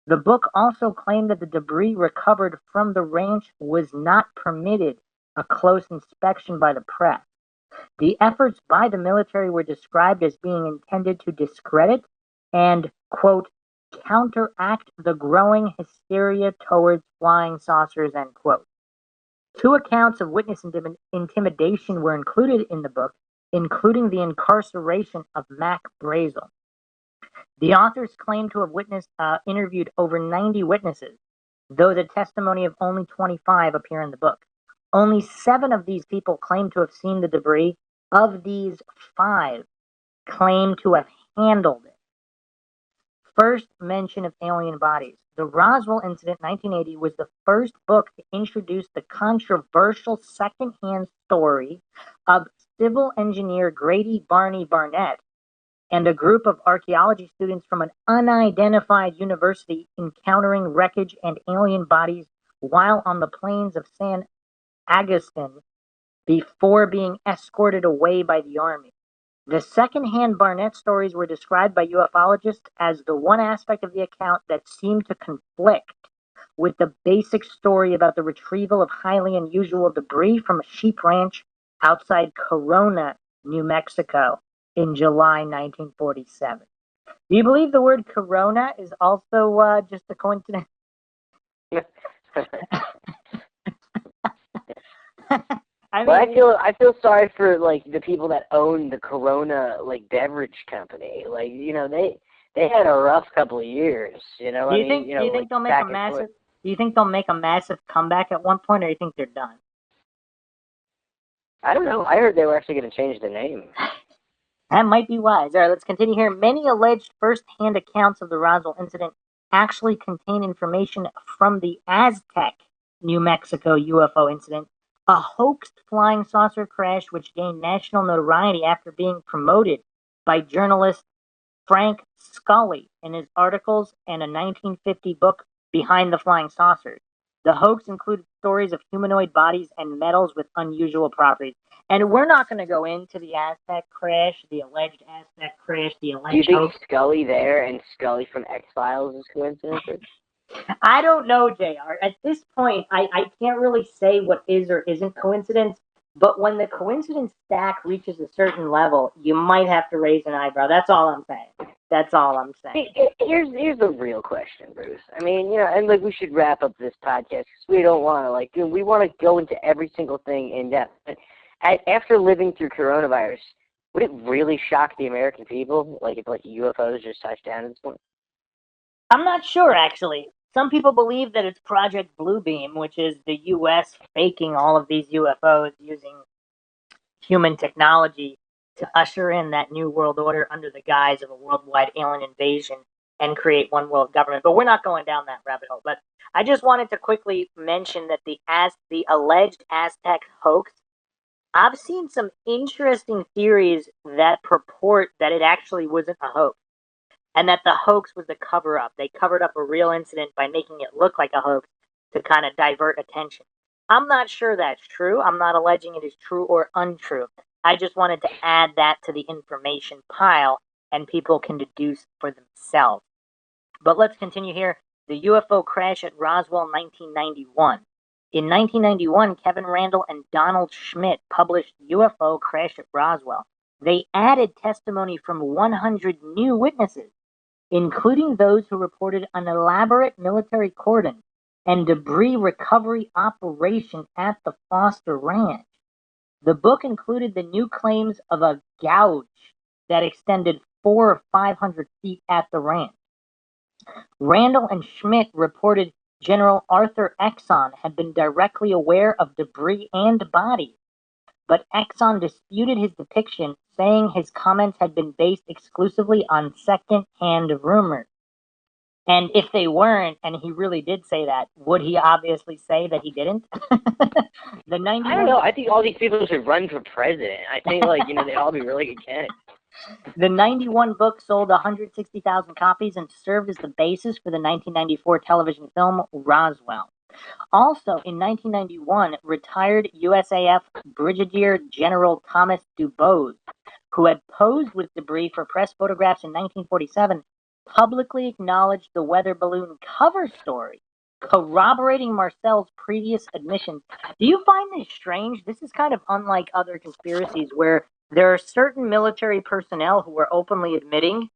The book also claimed that the debris recovered from the ranch was not permitted a close inspection by the press. The efforts by the military were described as being intended to discredit and, quote, counteract the growing hysteria towards flying saucers, end quote. 2 accounts of witness intimidation were included in the book, including the incarceration of Mac Brazel. The authors claim to have interviewed over 90 witnesses, though the testimony of only 25 appear in the book. Only 7 of these people claim to have seen the debris. Of these, 5 claim to have handled it. First mention of alien bodies. The Roswell Incident 1980 was the first book to introduce the controversial secondhand story of civil engineer Grady Barney Barnett and a group of archaeology students from an unidentified university encountering wreckage and alien bodies while on the plains of San Agustin before being escorted away by the army. The second-hand Barnett stories were described by ufologists as the one aspect of the account that seemed to conflict with the basic story about the retrieval of highly unusual debris from a sheep ranch outside Corona, New Mexico in July 1947. Do you believe the word Corona is also just a coincidence? I feel sorry for like the people that own the Corona like beverage company. Like they had a rough couple of years. You know, do you think they'll make a massive? Do you think they'll make a massive comeback at one point, or do you think they're done? I don't know. I heard they were actually going to change the name. That might be wise. All right, let's continue here. Many alleged first-hand accounts of the Roswell incident actually contain information from the Aztec, New Mexico UFO incident, a hoaxed flying saucer crash which gained national notoriety after being promoted by journalist Frank Scully in his articles and a 1950 book, Behind the Flying Saucers. The hoax included stories of humanoid bodies and metals with unusual properties. And we're not going to go into the Aztec crash, the alleged Aztec crash, the alleged Do you think hoax. Scully there and Scully from X-Files is coincidences? I don't know, JR. At this point, I can't really say what is or isn't coincidence, but when the coincidence stack reaches a certain level, you might have to raise an eyebrow. That's all I'm saying. That's all I'm saying. Here's the real question, Bruce. I mean, and like we should wrap up this podcast because we don't want to we want to go into every single thing in depth. But after living through coronavirus, would it really shock the American people, if UFOs just touched down at this point? I'm not sure, actually. Some people believe that it's Project Bluebeam, which is the U.S. faking all of these UFOs using human technology to usher in that new world order under the guise of a worldwide alien invasion and create one world government. But we're not going down that rabbit hole. But I just wanted to quickly mention that the alleged Aztec hoax, I've seen some interesting theories that purport that it actually wasn't a hoax and that the hoax was a cover-up. They covered up a real incident by making it look like a hoax to kind of divert attention. I'm not sure that's true. I'm not alleging it is true or untrue. I just wanted to add that to the information pile, and people can deduce for themselves. But let's continue here. The UFO crash at Roswell, 1991. In 1991, Kevin Randall and Donald Schmidt published UFO Crash at Roswell. They added testimony from 100 new witnesses, including those who reported an elaborate military cordon and debris recovery operation at the Foster Ranch. The book included the new claims of a gouge that extended 400 or 500 feet at the ranch. Randall and Schmidt reported General Arthur Exon had been directly aware of debris and bodies, but Exon disputed his depiction, saying his comments had been based exclusively on second-hand rumors. And if they weren't, and he really did say that, would he obviously say that he didn't? I don't know. I think all these people should run for president. I think, they'd all be really good candidates. The 91 book sold 160,000 copies and served as the basis for the 1994 television film Roswell. Also, in 1991, retired USAF Brigadier General Thomas Dubose, who had posed with debris for press photographs in 1947, publicly acknowledged the weather balloon cover story, corroborating Marcel's previous admission. Do you find this strange? This is kind of unlike other conspiracies where there are certain military personnel who are openly admitting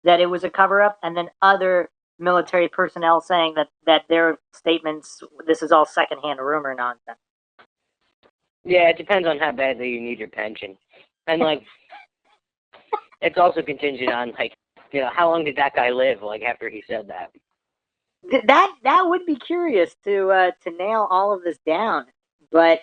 that it was a cover-up, and then other military personnel saying that their statements, this is all secondhand rumor nonsense. Yeah, it depends on how badly you need your pension. And, it's also contingent on, how long did that guy live, after he said that? That would be curious to nail all of this down. But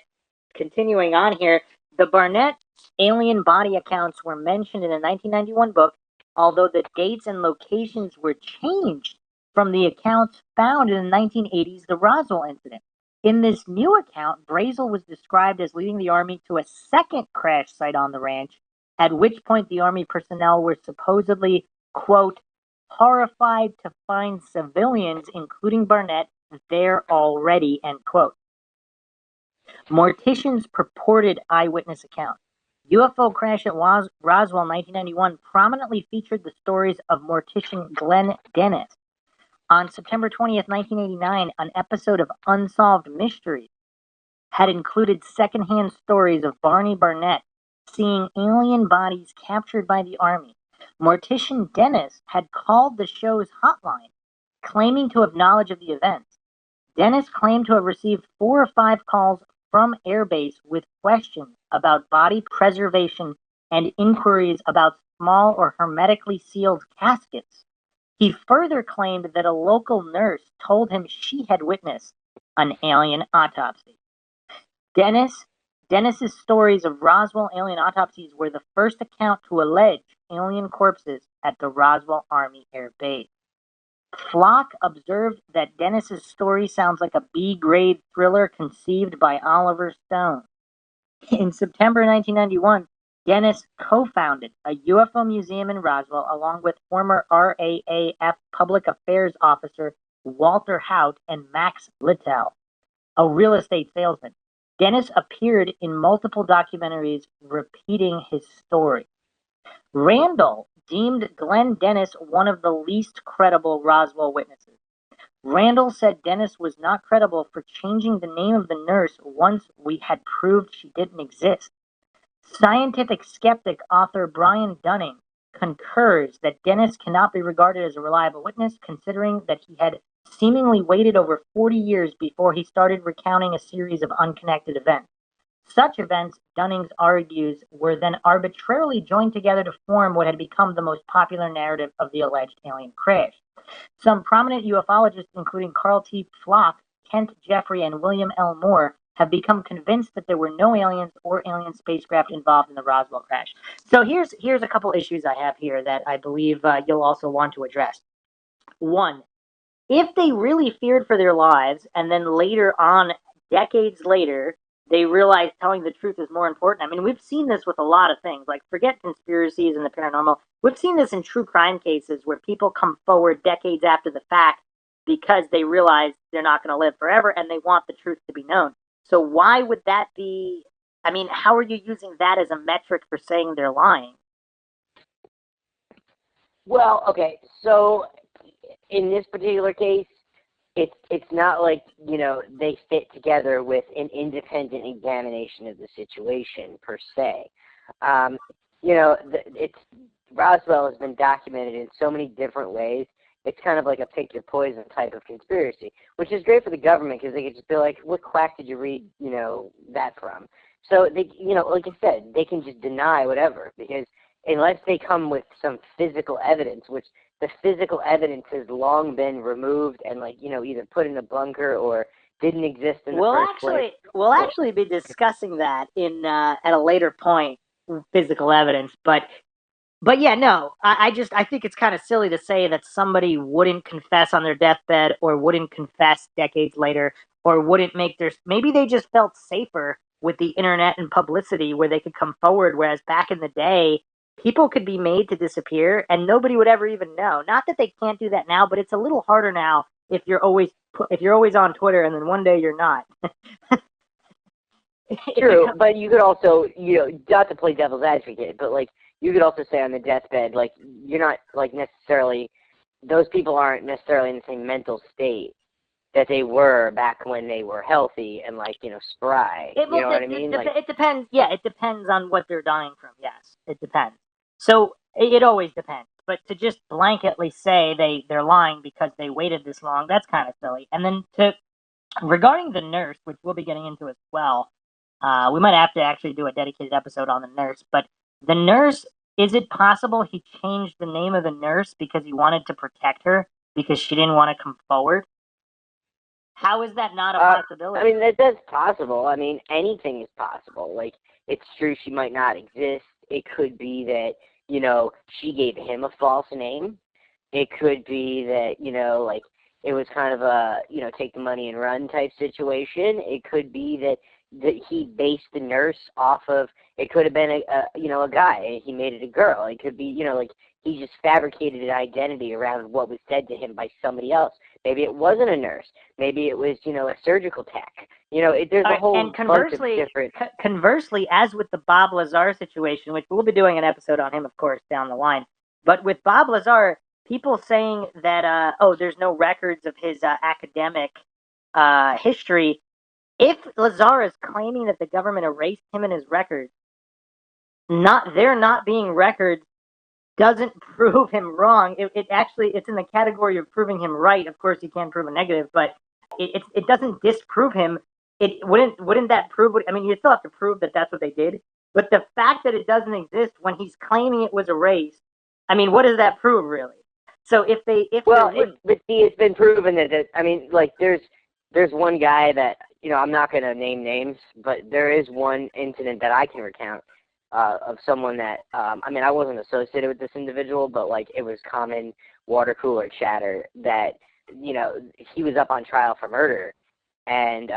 continuing on here, the Barnett alien body accounts were mentioned in a 1991 book, although the dates and locations were changed from the accounts found in the 1980s, the Roswell incident. In this new account, Brazel was described as leading the Army to a second crash site on the ranch, at which point the Army personnel were supposedly, quote, horrified to find civilians, including Barnett, there already, end quote. Mortician's purported eyewitness account. UFO crash at Roswell 1991 prominently featured the stories of mortician Glenn Dennis. On September 20th, 1989, an episode of Unsolved Mysteries had included secondhand stories of Barney Barnett seeing alien bodies captured by the Army. Mortician Dennis had called the show's hotline, claiming to have knowledge of the events. Dennis claimed to have received 4 or 5 calls from Airbase with questions about body preservation and inquiries about small or hermetically sealed caskets. He further claimed that a local nurse told him she had witnessed an alien autopsy. Dennis's stories of Roswell alien autopsies were the first account to allege alien corpses at the Roswell Army Air Base. Flock observed that Dennis's story sounds like a B-grade thriller conceived by Oliver Stone. In September 1991, Dennis co-founded a UFO museum in Roswell along with former RAAF Public Affairs Officer Walter Haut and Max Littell, a real estate salesman. Dennis appeared in multiple documentaries repeating his story. Randall deemed Glenn Dennis one of the least credible Roswell witnesses. Randall said Dennis was not credible for changing the name of the nurse once we had proved she didn't exist. Scientific skeptic author Brian Dunning concurs that Dennis cannot be regarded as a reliable witness, considering that he had seemingly waited over 40 years before he started recounting a series of unconnected events. Such events, Dunning argues, were then arbitrarily joined together to form what had become the most popular narrative of the alleged alien crash. Some prominent ufologists, including Carl T. Flock, Kent Jeffrey, and William L. Moore, have become convinced that there were no aliens or alien spacecraft involved in the Roswell crash. So here's a couple issues I have here that I believe you'll also want to address. One, if they really feared for their lives, and then later on, decades later, they realize telling the truth is more important. I mean, we've seen this with a lot of things, like forget conspiracies and the paranormal. We've seen this in true crime cases where people come forward decades after the fact because they realize they're not going to live forever and they want the truth to be known. So why would that be? I mean, how are you using that as a metric for saying they're lying? Well, okay, so in this particular case, it's not like, you know, they fit together with an independent examination of the situation per se. You know, Roswell has been documented in so many different ways. It's kind of like a pick your poison type of conspiracy, which is great for the government because they could just be like, what quack did you read, you know, that from? So they, you know, like I said, they can just deny whatever because unless they come with some physical evidence, which the physical evidence has long been removed and, like, you know, either put in a bunker or didn't exist in the first place. We'll actually be discussing that in at a later point, physical evidence. But yeah, no, I think it's kind of silly to say that somebody wouldn't confess on their deathbed or wouldn't confess decades later or wouldn't make maybe they just felt safer with the internet and publicity where they could come forward, whereas back in the day, people could be made to disappear and nobody would ever even know. Not that they can't do that now, but it's a little harder now if you're always on Twitter and then one day you're not. True, but you could also, you know, not to play devil's advocate, but like you could also say on the deathbed, like you're not like necessarily, those people aren't necessarily in the same mental state that they were back when they were healthy and, like, you know, spry. You know what I mean? It depends. Yeah, it depends on what they're dying from. Yes, it depends. So it always depends. But to just blanketly say they're lying because they waited this long, that's kind of silly. And then regarding the nurse, which we'll be getting into as well, we might have to actually do a dedicated episode on the nurse. But the nurse, is it possible he changed the name of the nurse because he wanted to protect her because she didn't want to come forward? How is that not a possibility? I mean, that's possible. I mean, anything is possible. Like, it's true she might not exist. It could be that, you know, she gave him a false name. It could be that, you know, like, it was kind of a, take the money and run type situation. It could be that he based the nurse off of, it could have been a guy and he made it a girl. It could be, like he just fabricated an identity around what was said to him by somebody else. Maybe it wasn't a nurse. Maybe it was, a surgical tech. There's a whole bunch of different. Conversely, as with the Bob Lazar situation, which we'll be doing an episode on him, of course, down the line. But with Bob Lazar, people saying that, there's no records of his academic history. If Lazar is claiming that the government erased him and his records, there not being records doesn't prove him wrong. It's in the category of proving him right. Of course, you can't prove a negative, but it doesn't disprove him. It wouldn't that prove? I mean, you still have to prove that that's what they did. But the fact that it doesn't exist when he's claiming it was erased, I mean, what does that prove really? So it's been proven that I mean, like there's one guy that I'm not going to name names, but there is one incident that I can recount of someone that I wasn't associated with this individual, but like it was common water cooler chatter that he was up on trial for murder, and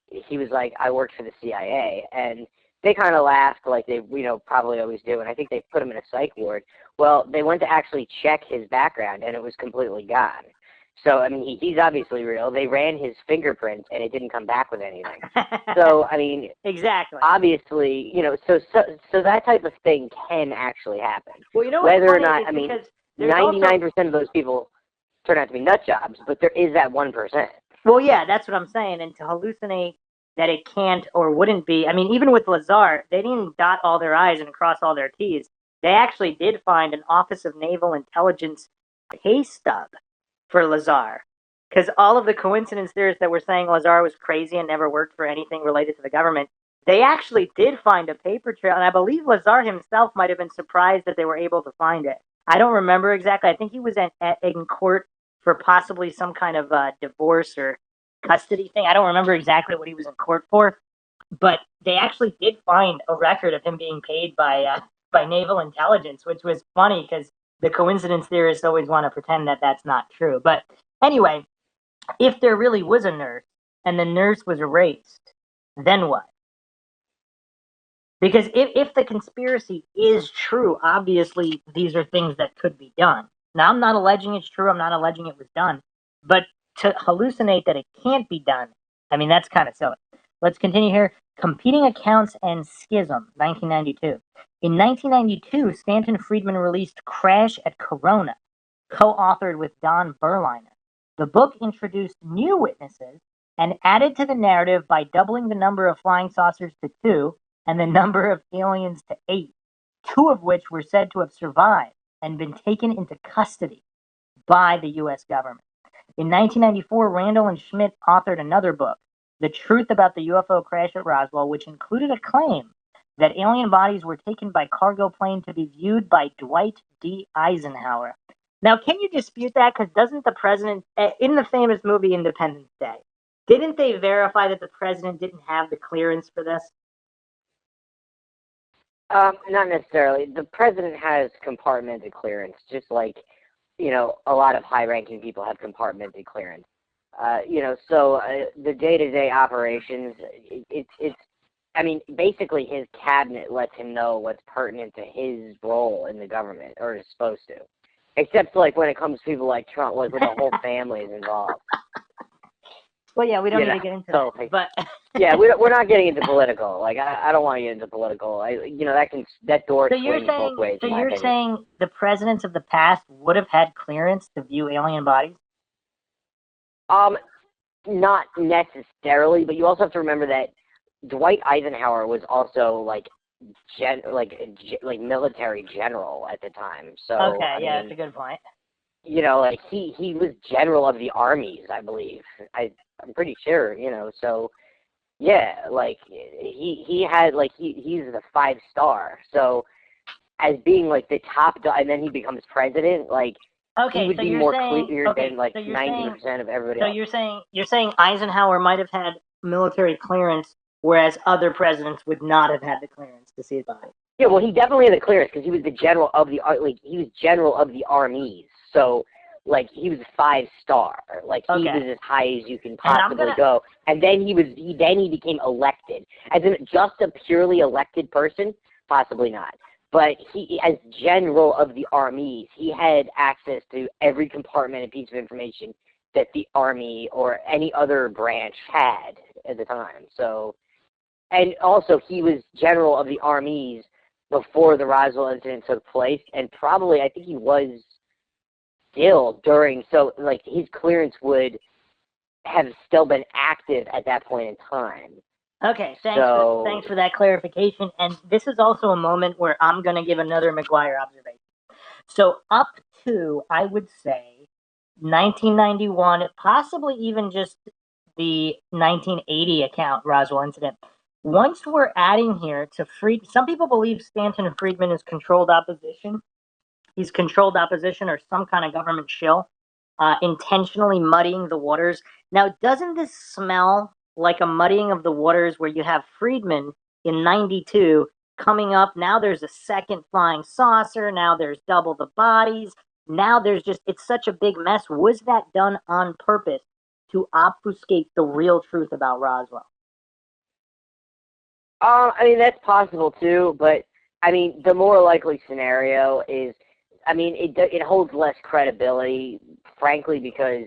he was like, I worked for the CIA, and they kind of laughed like they probably always do, and I think they put him in a psych ward. Well, they went to actually check his background, and it was completely gone. So, I mean, he's obviously real. They ran his fingerprints, and it didn't come back with anything. So, I mean, exactly. Obviously, so that type of thing can actually happen. Well, whether or not, 99% of those people turn out to be nut jobs, but there is that 1%. Well, yeah, that's what I'm saying. And to hallucinate that it can't or wouldn't be, I mean, even with Lazar, they didn't dot all their I's and cross all their T's. They actually did find an Office of Naval Intelligence pay stub for Lazar. Because all of the coincidence theorists that were saying Lazar was crazy and never worked for anything related to the government, they actually did find a paper trail. And I believe Lazar himself might have been surprised that they were able to find it. I don't remember exactly. I think he was in court for possibly some kind of divorce or custody thing. I don't remember exactly what he was in court for, but they actually did find a record of him being paid by naval intelligence, which was funny because the coincidence theorists always want to pretend that that's not true. But anyway, if there really was a nurse and the nurse was erased, then what? Because if the conspiracy is true, obviously these are things that could be done. Now, I'm not alleging it's true. I'm not alleging it was done. But to hallucinate that it can't be done, I mean, that's kind of silly. Let's continue here. Competing Accounts and Schism, 1992. In 1992, Stanton Friedman released Crash at Corona, co-authored with Don Berliner. The book introduced new witnesses and added to the narrative by doubling the number of flying saucers to 2 and the number of aliens to 8, 2 of which were said to have survived and been taken into custody by the U.S. government. In 1994, Randall and Schmidt authored another book, The Truth About the UFO Crash at Roswell, which included a claim that alien bodies were taken by cargo plane to be viewed by Dwight D. Eisenhower. Now, can you dispute that? Because doesn't the president, in the famous movie Independence Day, didn't they verify that the president didn't have the clearance for this? Not necessarily. The president has compartmented clearance, just like, a lot of high-ranking people have compartmented clearance. So the day-to-day operations, basically his cabinet lets him know what's pertinent to his role in the government, or is supposed to. Except, like, when it comes to people like Trump, like, when the whole family is involved. Well, yeah, we don't need to get into that, but... Yeah, we're not getting into political. Like, I don't want to get into political. That door swings both ways. So you're saying the presidents of the past would have had clearance to view alien bodies? Not necessarily, but you also have to remember that Dwight Eisenhower was also like military general at the time. So okay, that's a good point. Like he was general of the armies, I believe. I'm pretty sure. So. Yeah, like he had he's the 5-star. So as being like the top, and then he becomes president, he would be more clear than 90% of everybody else. So you're saying Eisenhower might have had military clearance, whereas other presidents would not have had the clearance to see his body. Yeah, well, he definitely had the clearance because he was the general of the armies. So like he was 5-star. Like he Okay. was as high as you can And I'm possibly gonna- go. And then he became elected. As in just a purely elected person, possibly not. But he, as general of the armies, he had access to every compartment and piece of information that the army or any other branch had at the time. So, and also he was general of the armies before the Roswell incident took place, and probably I think he was still during. So, like his clearance would have still been active at that point in time. Okay, So- thanks for that clarification. And this is also a moment where I'm going to give another McGuire observation. So up to, I would say, 1991, possibly even just the 1980 account, Roswell incident. Once we're adding here to some people believe Stanton Friedman is controlled opposition. He's controlled opposition or some kind of government shill, intentionally muddying the waters. Now, doesn't this smell like a muddying of the waters where you have Friedman in 92 coming up? Now there's a second flying saucer. Now there's double the bodies. Now there's just, it's such a big mess. Was that done on purpose to obfuscate the real truth about Roswell? I mean, that's possible too, but I mean, the more likely scenario is, I mean, it holds less credibility, frankly, because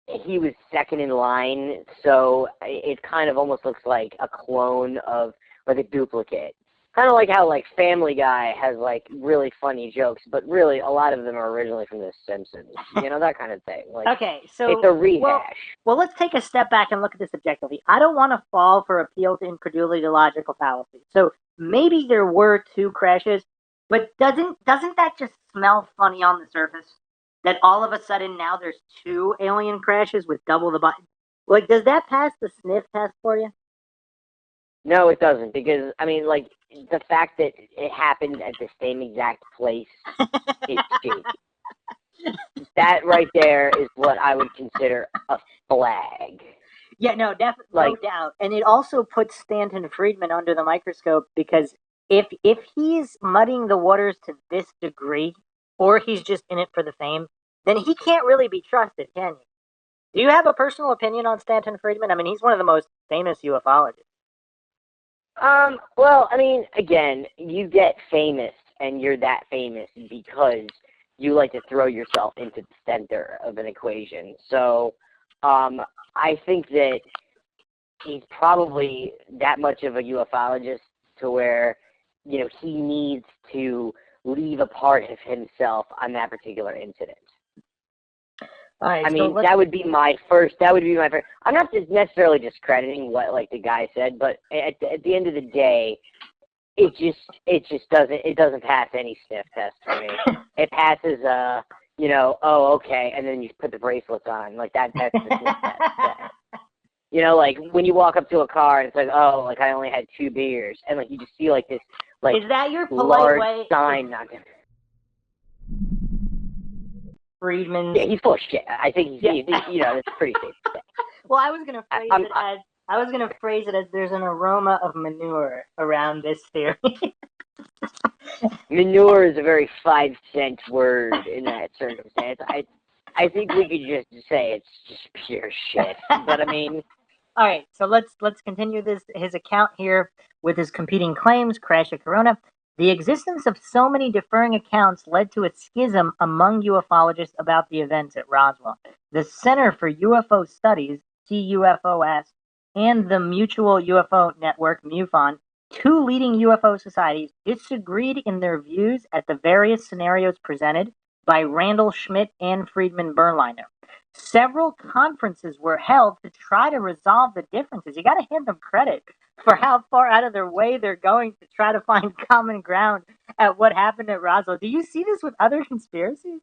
he was second in line, so it kind of almost looks like a clone of, like a duplicate. Kind of like how, like, Family Guy has, like, really funny jokes, but really a lot of them are originally from The Simpsons. You know, that kind of thing. Like, Okay, so it's a rehash. Well, let's take a step back and look at this objectively. I don't want to fall for appeal to incredulity to logical fallacy. So maybe there were 2 crashes, but doesn't that just smell funny on the surface? That all of a sudden now there's 2 alien crashes with double the body. Like, does that pass the sniff test for you? No, it doesn't, because, I mean, like, the fact that it happened at the same exact place is shady. That right there is what I would consider a flag. Yeah, no, definitely, no doubt. And it also puts Stanton Friedman under the microscope, because if he's muddying the waters to this degree, or he's just in it for the fame, then he can't really be trusted, can you? Do you have a personal opinion on Stanton Friedman? I mean, he's one of the most famous ufologists. Well, I mean, again, you get famous, and you're that famous because you like to throw yourself into the center of an equation. So, I think that he's probably that much of a ufologist to where, you know, he needs to leave a part of himself on that particular incident. All right, I mean, that would be my first. I'm not just necessarily discrediting what, like, the guy said, but at the end of the day, it just doesn't pass any sniff test for me. It passes, you know, oh, okay, and then you put the bracelets on, like that's the sniff test. You know, like when you walk up to a car and it's like, oh, like I only had 2 beers, and like you just see like this, like, is that your polite large way? sign on him. Friedman's. Yeah, he's full of shit. I think he's you know, it's pretty safe to say. Well, I was gonna phrase it as there's an aroma of manure around this theory. Manure is a very 5-cent word in that circumstance. I think we could just say it's just pure shit. But I mean, all right, so let's continue his account here with his competing claims. Crash at Corona. The existence of so many differing accounts led to a schism among ufologists about the events at Roswell. The Center for UFO Studies, CUFOS, and the Mutual UFO Network, MUFON, 2 leading UFO societies, disagreed in their views at the various scenarios presented by Randall Schmidt and Friedman Berliner. Several conferences were held to try to resolve the differences. You got to hand them credit for how far out of their way they're going to try to find common ground at what happened at Roswell. Do you see this with other conspiracies?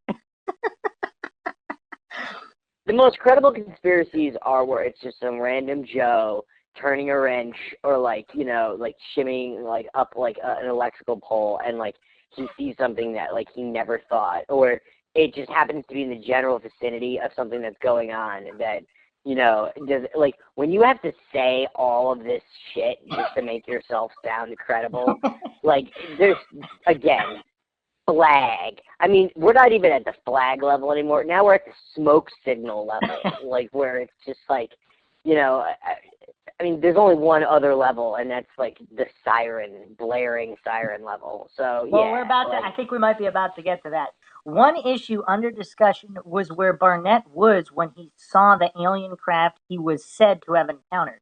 the most credible conspiracies are where it's just some random Joe turning a wrench or, like, you know, like shimmying like up like an electrical pole, and like he sees something that like he never thought, or it just happens to be in the general vicinity of something that's going on that, you know, does, like, when you have to say all of this shit just to make yourself sound credible, like, there's, again, flag. I mean, we're not even at the flag level anymore. Now we're at the smoke signal level, like where it's just like, you know, I mean, there's only one other level, and that's like the blaring siren level. So Well, yeah, we're about to. I think we might be about to get to that. One issue under discussion was where Barnett was when he saw the alien craft he was said to have encountered.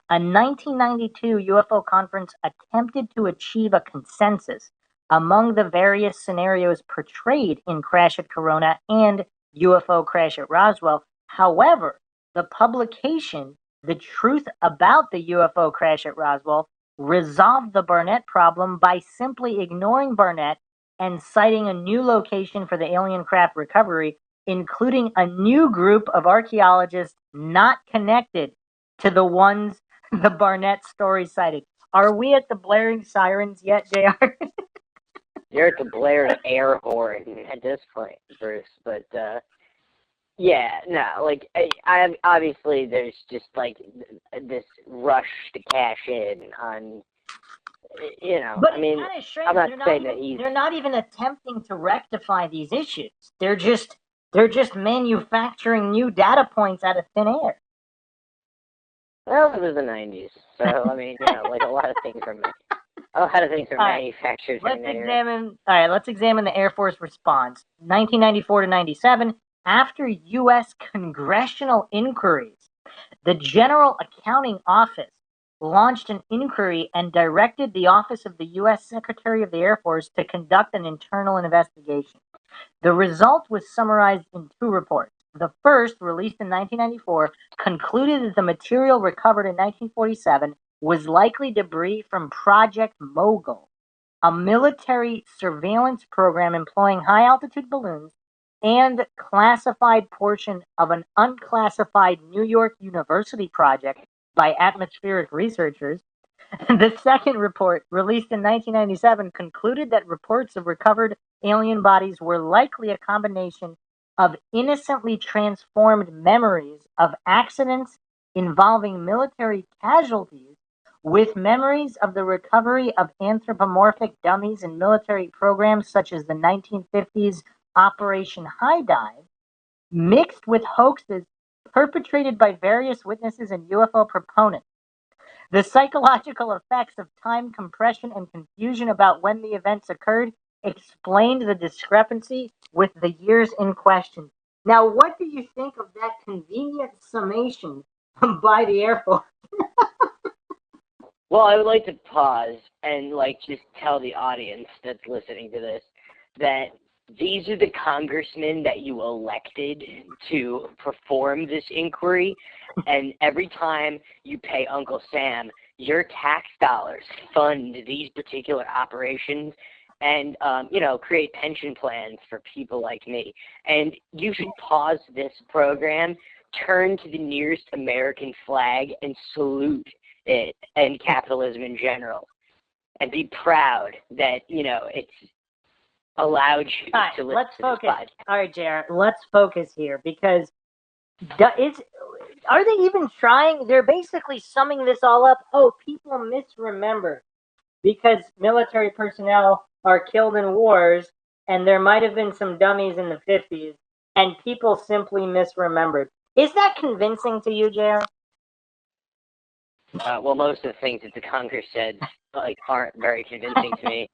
A 1992 UFO conference attempted to achieve a consensus among the various scenarios portrayed in Crash at Corona and UFO Crash at Roswell. However, the publication, The Truth About the UFO Crash at Roswell, resolved the Barnett problem by simply ignoring Barnett and citing a new location for the alien craft recovery, including a new group of archaeologists not connected to the ones the Barnett story cited. Are we at the blaring sirens yet, JR? you're at the blaring air horn at this point, Bruce. But yeah, no, like I obviously there's just like this rush to cash in on, you know. But I mean, it's kind of strange. I'm not saying that he's. They're not even attempting to rectify these issues. They're just manufacturing new data points out of thin air. Well, it was the '90s, so I mean, you know, like a lot of things are manufactured. Let's examine the Air Force response. 1994 to 97, after U.S. congressional inquiries, the General Accounting Office launched an inquiry and directed the Office of the U.S. Secretary of the Air Force to conduct an internal investigation. The result was summarized in two reports. The first, released in 1994, concluded that the material recovered in 1947 was likely debris from Project Mogul, a military surveillance program employing high-altitude balloons and classified portion of an unclassified New York University project by atmospheric researchers. The second report, released in 1997, concluded that reports of recovered alien bodies were likely a combination of innocently transformed memories of accidents involving military casualties with memories of the recovery of anthropomorphic dummies in military programs such as the 1950s Operation High Dive, mixed with hoaxes perpetrated by various witnesses and UFO proponents. The psychological effects of time compression and confusion about when the events occurred explained the discrepancy with the years in question. Now, what do you think of that convenient summation by the Air Force? Well, I would like to pause and like just tell the audience that's listening to this that these are the congressmen that you elected to perform this inquiry, and every time you pay Uncle Sam, your tax dollars fund these particular operations and, you know, create pension plans for people like me. And you should pause this program, turn to the nearest American flag, and salute it and capitalism in general, and be proud that, you know, it's allowed you to listen to this podcast. All right, JR, let's focus here because are they even trying? They're basically summing this all up. Oh, people misremember because military personnel are killed in wars, and there might have been some dummies in the 50s, and people simply misremembered. Is that convincing to you, JR? Well, most of the things that the Congress said like aren't very convincing to me.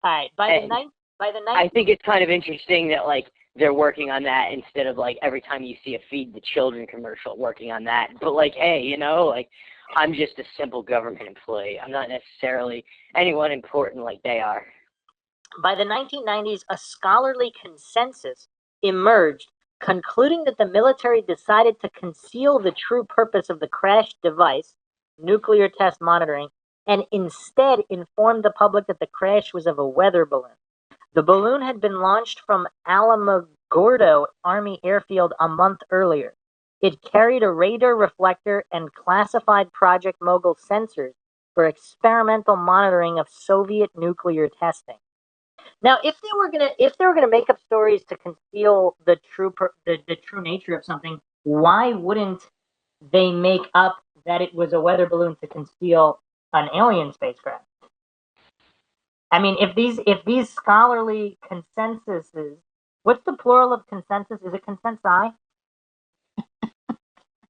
All right, I think it's kind of interesting that like they're working on that instead of like every time you see a Feed the Children commercial working on that. But like, hey, you know, like I'm just a simple government employee. I'm not necessarily anyone important like they are. By the 1990s, a scholarly consensus emerged concluding that the military decided to conceal the true purpose of the crash device, nuclear test monitoring, and instead informed the public that the crash was of a weather balloon. The balloon had been launched from Alamogordo Army Airfield a month earlier. It carried a radar reflector and classified Project Mogul sensors for experimental monitoring of Soviet nuclear testing. Now, if they were gonna make up stories to conceal the true nature of something, why wouldn't they make up that it was a weather balloon to conceal an alien spacecraft? I mean, if these scholarly consensuses, what's the plural of consensus? Is it consensi?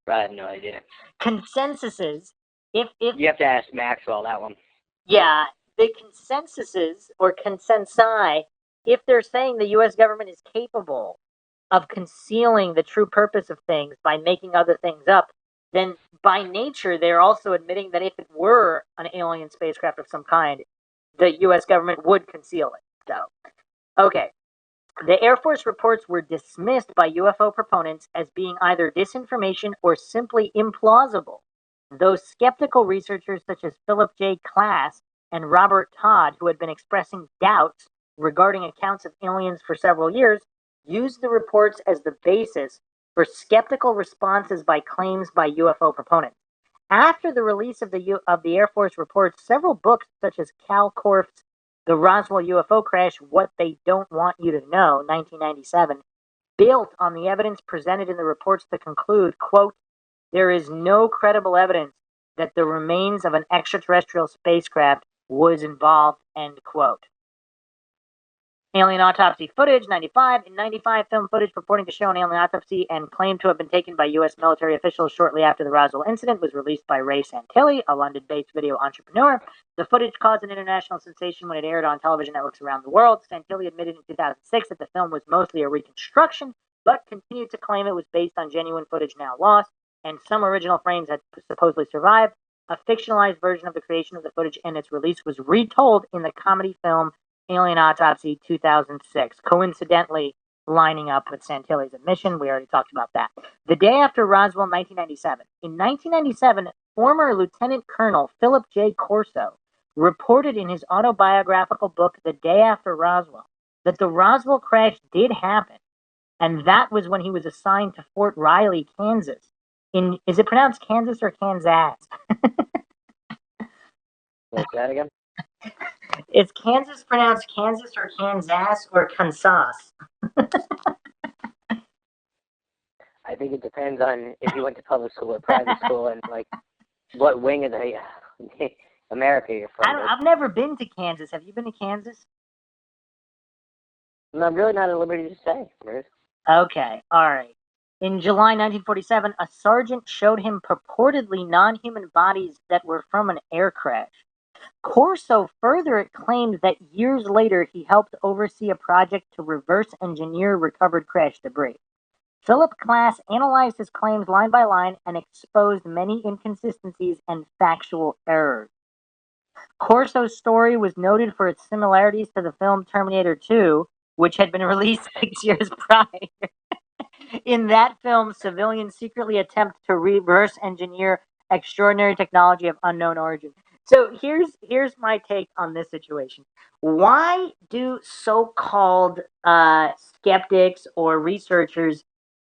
I have no idea. Consensuses. If You have to ask Maxwell that one. Yeah, the consensuses or consensi, if they're saying the U.S. government is capable of concealing the true purpose of things by making other things up, then by nature they're also admitting that if it were an alien spacecraft of some kind, the U.S. government would conceal it. So, okay. The Air Force reports were dismissed by UFO proponents as being either disinformation or simply implausible. Though skeptical researchers such as Philip J. Klass and Robert Todd, who had been expressing doubts regarding accounts of aliens for several years, used the reports as the basis for skeptical responses by claims by UFO proponents. After the release of the Air Force reports, several books such as Cal Korff's The Roswell UFO Crash: What They Don't Want You to Know, 1997, built on the evidence presented in the reports to conclude, quote, there is no credible evidence that the remains of an extraterrestrial spacecraft was involved, end quote. Alien autopsy footage, 95. In 95, film footage purporting to show an alien autopsy and claimed to have been taken by U.S. military officials shortly after the Roswell incident was released by Ray Santilli, a London-based video entrepreneur. The footage caused an international sensation when it aired on television networks around the world. Santilli admitted in 2006 that the film was mostly a reconstruction, but continued to claim it was based on genuine footage now lost, and some original frames had supposedly survived. A fictionalized version of the creation of the footage and its release was retold in the comedy film Alien Autopsy 2006, coincidentally lining up with Santilli's admission. We already talked about that. The day after Roswell, 1997. In 1997, former Lieutenant Colonel Philip J. Corso reported in his autobiographical book, The Day After Roswell, that the Roswell crash did happen, and that was when he was assigned to Fort Riley, Kansas. Is it pronounced Kansas or Kansas? What's that again? Is Kansas pronounced Kansas or Kansas or Kansas? I think it depends on if you went to public school or private school and like what wing of the America you're from. I've never been to Kansas. Have you been to Kansas? I'm really not at liberty to say. Bruce. Okay, all right. In July 1947, a sergeant showed him purportedly non-human bodies that were from an air crash. Corso further claimed that years later he helped oversee a project to reverse engineer recovered crash debris. Philip Klass analyzed his claims line by line and exposed many inconsistencies and factual errors. Corso's story was noted for its similarities to the film Terminator 2, which had been released 6 years prior. In that film, civilians secretly attempt to reverse engineer extraordinary technology of unknown origin. So here's my take on this situation. Why do so-called skeptics or researchers,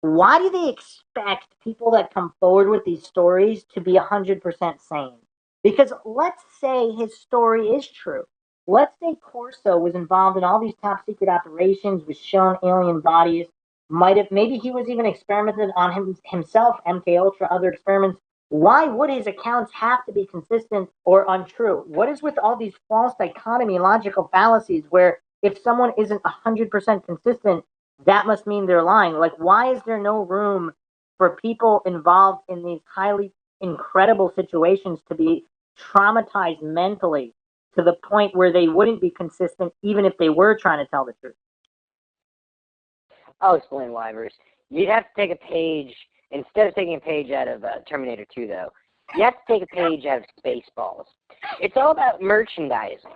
why do they expect people that come forward with these stories to be 100% sane? Because let's say his story is true. Let's say Corso was involved in all these top secret operations, was shown alien bodies, might have, maybe he was even experimented on himself, MK Ultra, other experiments. Why would his accounts have to be consistent or untrue? What is with all these false dichotomy logical fallacies where if someone isn't 100% consistent, that must mean they're lying? Like, why is there no room for people involved in these highly incredible situations to be traumatized mentally to the point where they wouldn't be consistent even if they were trying to tell the truth? I'll explain why, Bruce. You'd have to take a page, instead of taking a page out of Terminator 2, though, you have to take a page out of Spaceballs. It's all about merchandising.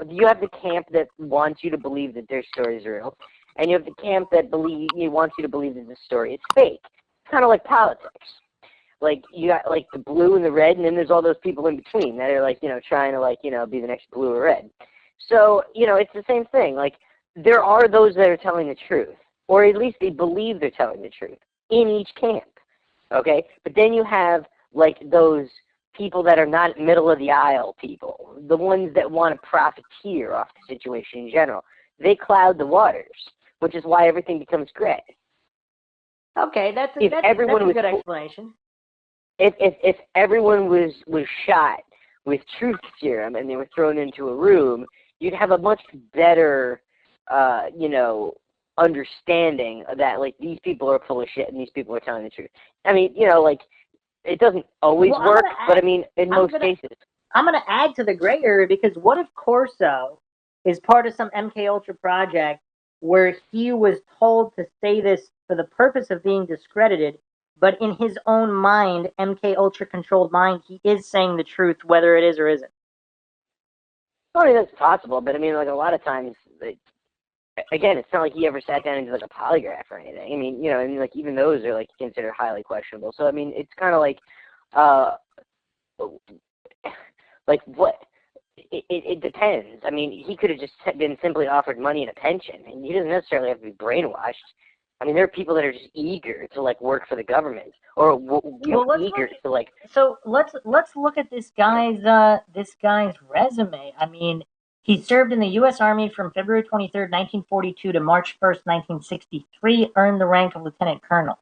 You have the camp that wants you to believe that their story is real, and you have the camp that wants you to believe that the story is fake. It's kind of like politics. Like, you got, like, the blue and the red, and then there's all those people in between that are, like, trying to, be the next blue or red. So, it's the same thing. Like, there are those that are telling the truth, or at least they believe they're telling the truth in each camp, okay? But then you have, like, those people that are not middle of the aisle people, the ones that want to profiteer off the situation in general. They cloud the waters, which is why everything becomes gray. Okay, that's a good explanation. If everyone was shot with truth serum and they were thrown into a room, you'd have a much better, understanding that, like, these people are full of shit and these people are telling the truth. I mean, like, it doesn't always work, but I mean, in most cases. I'm going to add to the gray area, because what if Corso is part of some MK Ultra project where he was told to say this for the purpose of being discredited, but in his own mind, MK Ultra controlled mind, he is saying the truth, whether it is or isn't? I mean, that's possible, but I mean, like, a lot of times, again, it's not like he ever sat down and did, like, a polygraph or anything. I mean, like, even those are, like, considered highly questionable. So, I mean, it's kind of like, like, what? It depends. I mean, he could have just been simply offered money and a pension, and he doesn't necessarily have to be brainwashed. I mean, there are people that are just eager to, like, work for the government, or eager to, like. So let's look at this guy's resume. I mean, he served in the U.S. Army from February 23rd, 1942 to March 1st, 1963. Earned the rank of lieutenant colonel.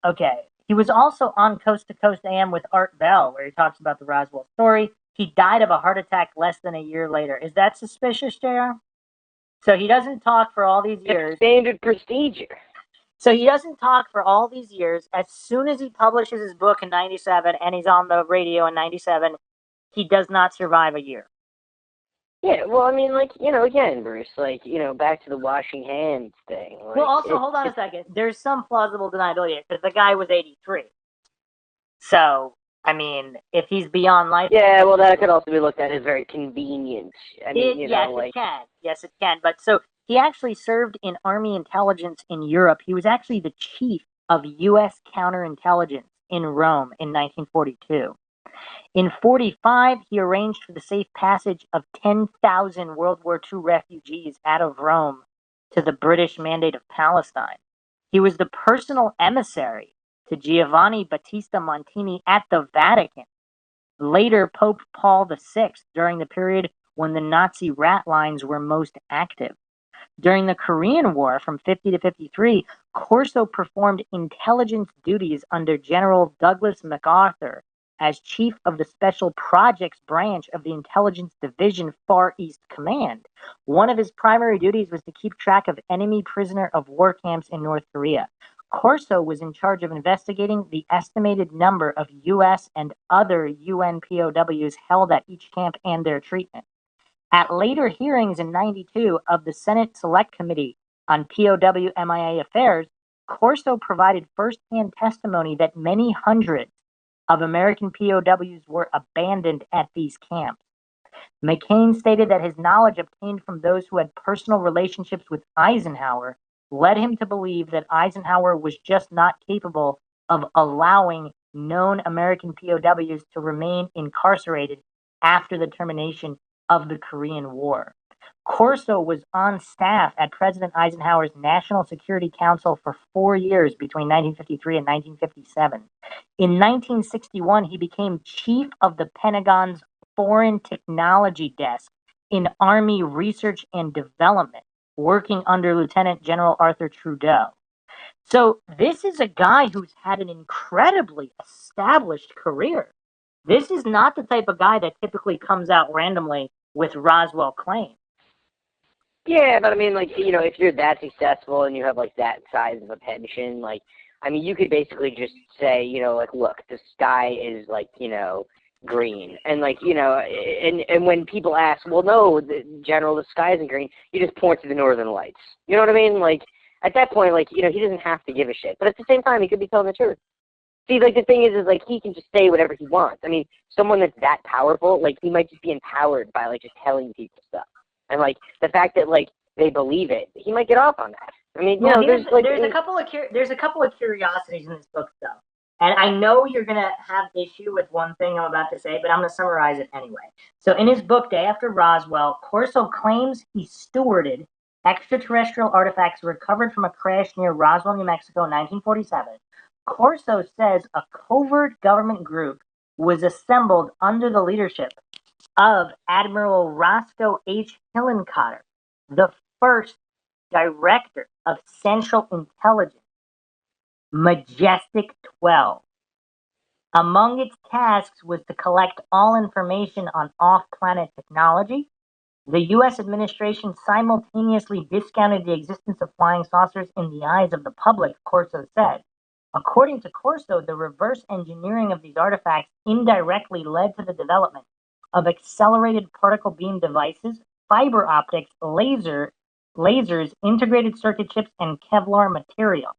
Okay. He was also on Coast to Coast AM with Art Bell, where he talks about the Roswell story. He died of a heart attack less than a year later. Is that suspicious, JR? So he doesn't talk for all these years. It's standard procedure. So he doesn't talk for all these years. As soon as he publishes his book in 97 and he's on the radio in 97, he does not survive a year. Yeah, well, I mean, like, again, Bruce, like, back to the washing hands thing. Like, well, also, hold on a second. There's some plausible deniability, because the guy was 83. So, I mean, if he's beyond life... Yeah, well, that could also be looked at as very convenient. I mean, it can. Yes, it can. But so, he actually served in Army intelligence in Europe. He was actually the chief of U.S. counterintelligence in Rome in 1942. In 45, he arranged for the safe passage of 10,000 World War II refugees out of Rome to the British Mandate of Palestine. He was the personal emissary to Giovanni Battista Montini at the Vatican, later Pope Paul VI, during the period when the Nazi rat lines were most active. During the Korean War from 50 to 53, Corso performed intelligence duties under General Douglas MacArthur as chief of the Special Projects Branch of the Intelligence Division Far East Command. One of his primary duties was to keep track of enemy prisoner of war camps in North Korea. Corso was in charge of investigating the estimated number of U.S. and other UN POWs held at each camp and their treatment. At later hearings in 92 of the Senate Select Committee on POW MIA Affairs, Corso provided first-hand testimony that many hundreds of American POWs were abandoned at these camps. McCain stated that his knowledge obtained from those who had personal relationships with Eisenhower led him to believe that Eisenhower was just not capable of allowing known American POWs to remain incarcerated after the termination of the Korean War. Corso was on staff at President Eisenhower's National Security Council for 4 years between 1953 and 1957. In 1961, he became chief of the Pentagon's Foreign Technology Desk in Army Research and Development, working under Lieutenant General Arthur Trudeau. So this is a guy who's had an incredibly established career. This is not the type of guy that typically comes out randomly with Roswell claims. Yeah, but I mean, like, if you're that successful and you have, like, that size of a pension, like, I mean, you could basically just say, like, look, the sky is, like, green. And, like, and when people ask, well, no, General, the sky isn't green, you just point to the northern lights. You know what I mean? Like, at that point, like, he doesn't have to give a shit. But at the same time, he could be telling the truth. See, like, the thing is, like, he can just say whatever he wants. I mean, someone that's that powerful, like, he might just be empowered by, like, just telling people stuff. And, like, the fact that, like, they believe it, he might get off on that. I mean, there's a couple of curiosities in this book, though. And I know you're going to have issue with one thing I'm about to say, but I'm going to summarize it anyway. So in his book, Day After Roswell, Corso claims he stewarded extraterrestrial artifacts recovered from a crash near Roswell, New Mexico in 1947. Corso says a covert government group was assembled under the leadership of Admiral Roscoe H. Hillenkotter, the first director of Central Intelligence, Majestic 12. Among its tasks was to collect all information on off-planet technology, The U.S. administration simultaneously discounted the existence of flying saucers in the eyes of the public, Corso said. According to Corso, the reverse engineering of these artifacts indirectly led to the development of accelerated particle beam devices, fiber optics, lasers, integrated circuit chips, and Kevlar material.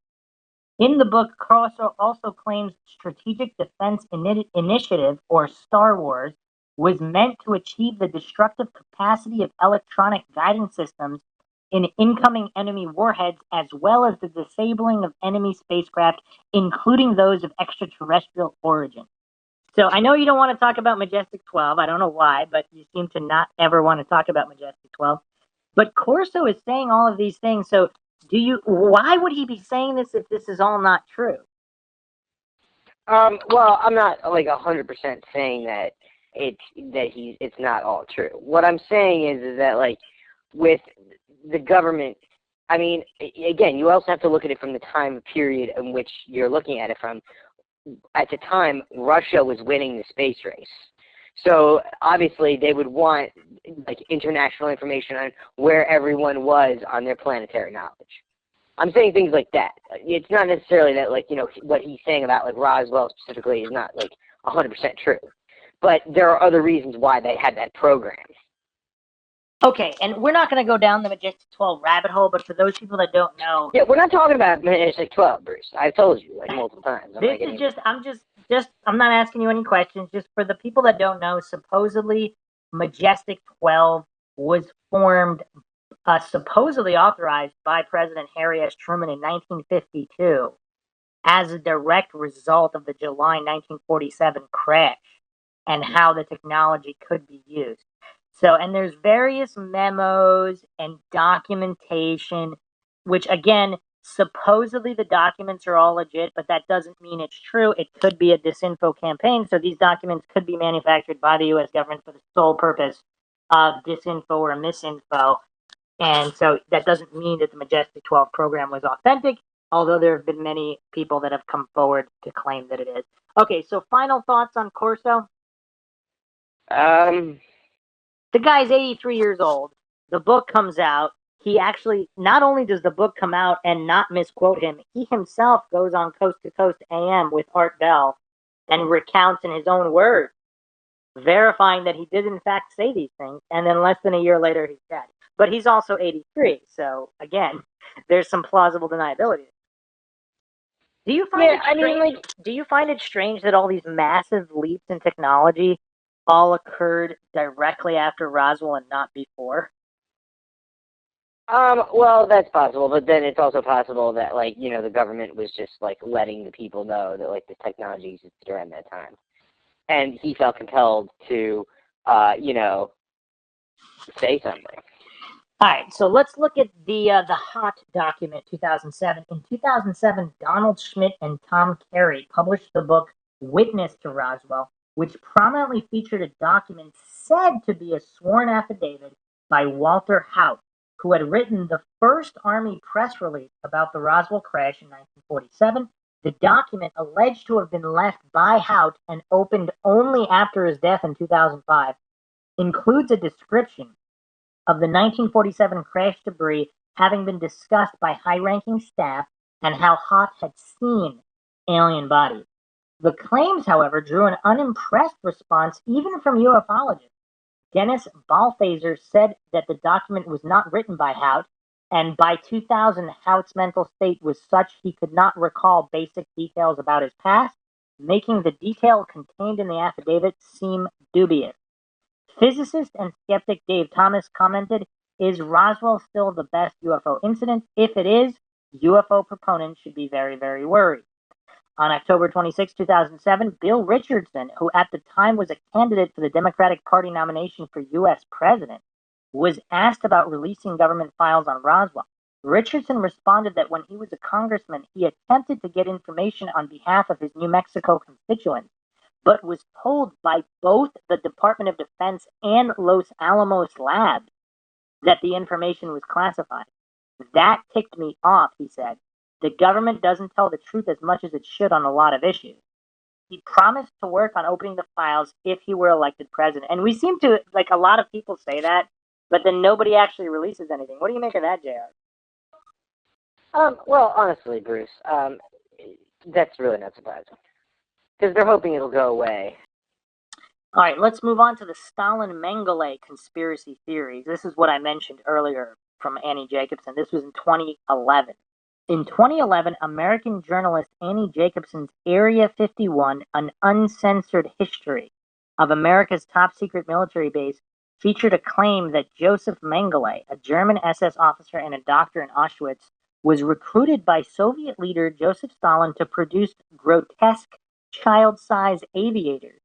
In the book, Corso also claims Strategic Defense Initiative, or Star Wars, was meant to achieve the destructive capacity of electronic guidance systems in incoming enemy warheads, as well as the disabling of enemy spacecraft, including those of extraterrestrial origin. So I know you don't want to talk about Majestic 12. I don't know why, but you seem to not ever want to talk about Majestic 12. But Corso is saying all of these things. So why would he be saying this if this is all not true? Well, I'm not like 100% saying that it's not all true. What I'm saying is that like with the government, I mean, again, you also have to look at it from the time period in which you're looking at it from. At the time, Russia was winning the space race. So obviously they would want like international information on where everyone was on their planetary knowledge. I'm saying things like that. It's not necessarily that, like, you know, what he's saying about, like, Roswell specifically is not, like, 100% true. But there are other reasons why they had that program. Okay, and we're not going to go down the Majestic 12 rabbit hole, but for those people that don't know... Yeah, we're not talking about Majestic 12, Bruce. I've told you, like, multiple times. I'm not asking you any questions. Just for the people that don't know, supposedly Majestic 12 was formed, supposedly authorized by President Harry S. Truman in 1952 as a direct result of the July 1947 crash and how the technology could be used. So, and there's various memos and documentation, which again, supposedly the documents are all legit, but that doesn't mean it's true. It could be a disinfo campaign. So these documents could be manufactured by the U.S. government for the sole purpose of disinfo or misinfo. And so that doesn't mean that the Majestic 12 program was authentic, although there have been many people that have come forward to claim that it is. Okay, so final thoughts on Corso? The guy's 83 years old. The book comes out. He actually, not only does the book come out and not misquote him, he himself goes on Coast to Coast AM with Art Bell and recounts in his own words, verifying that he did in fact say these things, and then less than a year later he's dead. But he's also 83, so again, there's some plausible deniability. Do you find it strange that all these massive leaps in technology all occurred directly after Roswell and not before? Well, that's possible, but then it's also possible that, like, you know, the government was just, like, letting the people know that, like, the technology existed around that time. And he felt compelled to, you know, say something. All right, so let's look at the HOT document 2007. In 2007, Donald Schmidt and Tom Carey published the book Witness to Roswell, which prominently featured a document said to be a sworn affidavit by Walter Haut, who had written the first Army press release about the Roswell crash in 1947. The document, alleged to have been left by Haut and opened only after his death in 2005, includes a description of the 1947 crash debris having been discussed by high-ranking staff and how Haut had seen alien bodies. The claims, however, drew an unimpressed response even from ufologists. Dennis Balthaser said that the document was not written by Haut, and by 2000, Haut's mental state was such he could not recall basic details about his past, making the detail contained in the affidavit seem dubious. Physicist and skeptic Dave Thomas commented, "Is Roswell still the best UFO incident? If it is, UFO proponents should be very, very worried." On October 26, 2007, Bill Richardson, who at the time was a candidate for the Democratic Party nomination for U.S. president, was asked about releasing government files on Roswell. Richardson responded that when he was a congressman, he attempted to get information on behalf of his New Mexico constituents, but was told by both the Department of Defense and Los Alamos labs that the information was classified. "That ticked me off," he said. "The government doesn't tell the truth as much as it should on a lot of issues." He promised to work on opening the files if he were elected president. And we seem to, like, a lot of people say that, but then nobody actually releases anything. What do you make of that, JR? Well, honestly, Bruce, that's really not surprising. Because they're hoping it'll go away. All right, let's move on to the Stalin-Mengele conspiracy theories. This is what I mentioned earlier from Annie Jacobsen. This was in 2011. In 2011, American journalist Annie Jacobsen's Area 51, an uncensored history of America's top-secret military base, featured a claim that Joseph Mengele, a German SS officer and a doctor in Auschwitz, was recruited by Soviet leader Joseph Stalin to produce grotesque child-size aviators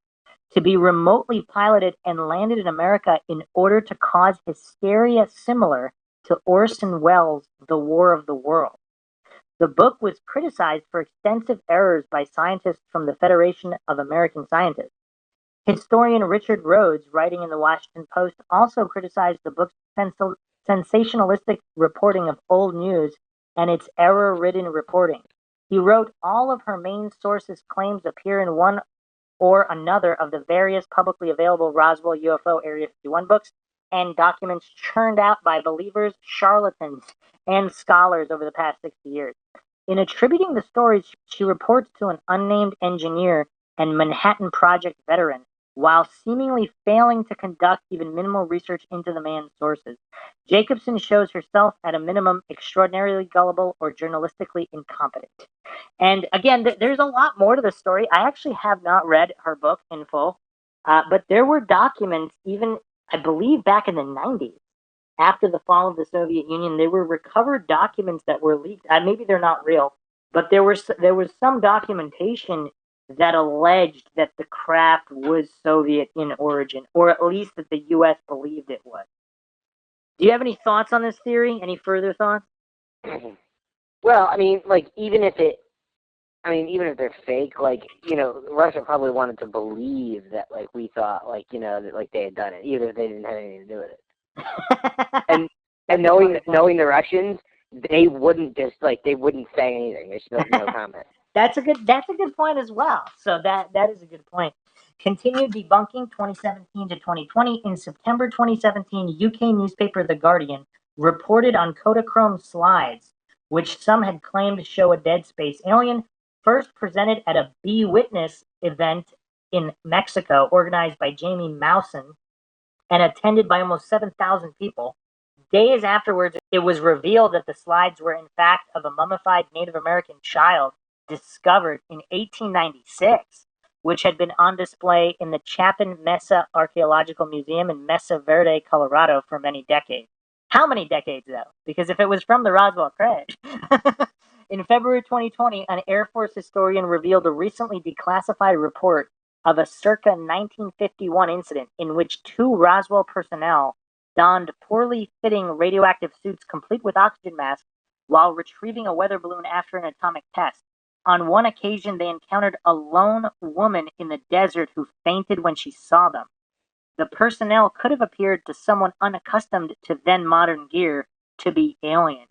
to be remotely piloted and landed in America in order to cause hysteria similar to Orson Welles' The War of the World. The book was criticized for extensive errors by scientists from the Federation of American Scientists. Historian Richard Rhodes, writing in the Washington Post, also criticized the book's sensationalistic reporting of old news and its error-ridden reporting. He wrote, all of her main sources' claims appear in one or another of the various publicly available Roswell UFO Area 51 books and documents churned out by believers, charlatans, and scholars over the past 60 years. In attributing the stories, she reports to an unnamed engineer and Manhattan Project veteran, while seemingly failing to conduct even minimal research into the man's sources. Jacobsen shows herself, at a minimum, extraordinarily gullible or journalistically incompetent. And again, there's a lot more to the story. I actually have not read her book in full, but there were documents, even, I believe, back in the 90s, after the fall of the Soviet Union, there were recovered documents that were leaked. Maybe they're not real, but there was some documentation that alleged that the craft was Soviet in origin, or at least that the U.S. believed it was. Do you have any thoughts on this theory? Any further thoughts? Well, I mean, like, even if they're fake, like, you know, Russia probably wanted to believe that, like, we thought, like, you know, that, like, they had done it, even if they didn't have anything to do with it. and knowing the Russians, they wouldn't say anything. They should have no comment. That's a good point as well. So that is a good point. Continued debunking 2017 to 2020. In September 2017, UK newspaper The Guardian reported on Kodachrome slides, which some had claimed to show a dead space alien, first presented at a Be Witness event in Mexico, organized by Jamie Mousen and attended by almost 7,000 people. Days afterwards, it was revealed that the slides were in fact of a mummified Native American child discovered in 1896, which had been on display in the Chapin Mesa Archaeological Museum in Mesa Verde, Colorado for many decades. How many decades, though? Because if it was from the Roswell crash. In February 2020, an Air Force historian revealed a recently declassified report of a circa 1951 incident in which two Roswell personnel donned poorly fitting radioactive suits complete with oxygen masks while retrieving a weather balloon after an atomic test. On one occasion, they encountered a lone woman in the desert who fainted when she saw them. The personnel could have appeared to someone unaccustomed to then modern gear to be alien.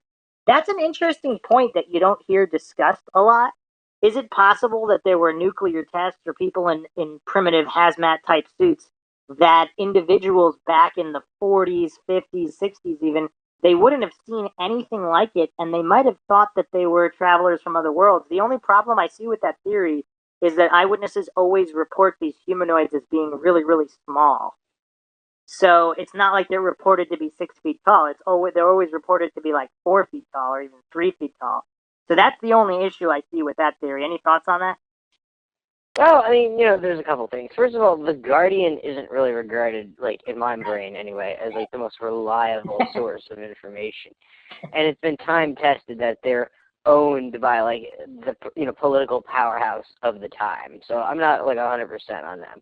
That's an interesting point that you don't hear discussed a lot. Is it possible that there were nuclear tests or people in primitive hazmat type suits that individuals back in the 40s, 50s, 60s even, they wouldn't have seen anything like it, and they might have thought that they were travelers from other worlds? The only problem I see with that theory is that eyewitnesses always report these humanoids as being really, really small. So it's not like they're reported to be 6 feet tall. They're always reported to be like 4 feet tall or even 3 feet tall. So that's the only issue I see with that theory. Any thoughts on that? Well, I mean, you know, there's a couple things. First of all, The Guardian isn't really regarded, like, in my brain anyway, as, like, the most reliable source of information. And it's been time-tested that they're owned by, like, the, you know, political powerhouse of the time. So I'm not, like, 100% on them.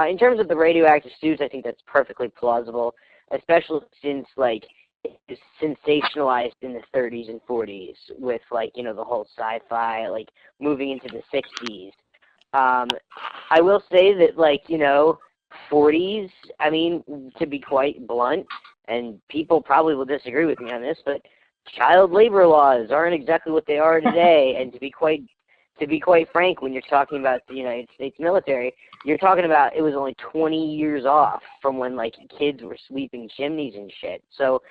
In terms of the radioactive suits, I think that's perfectly plausible, especially since, like, it was sensationalized in the 30s and 40s with, like, you know, the whole sci-fi, like, moving into the 60s. I will say that, like, you know, 40s, I mean, to be quite blunt, and people probably will disagree with me on this, but child labor laws aren't exactly what they are today, and to be quite to be quite frank, when you're talking about the United States military, you're talking about it was only 20 years off from when, like, kids were sweeping chimneys and shit. So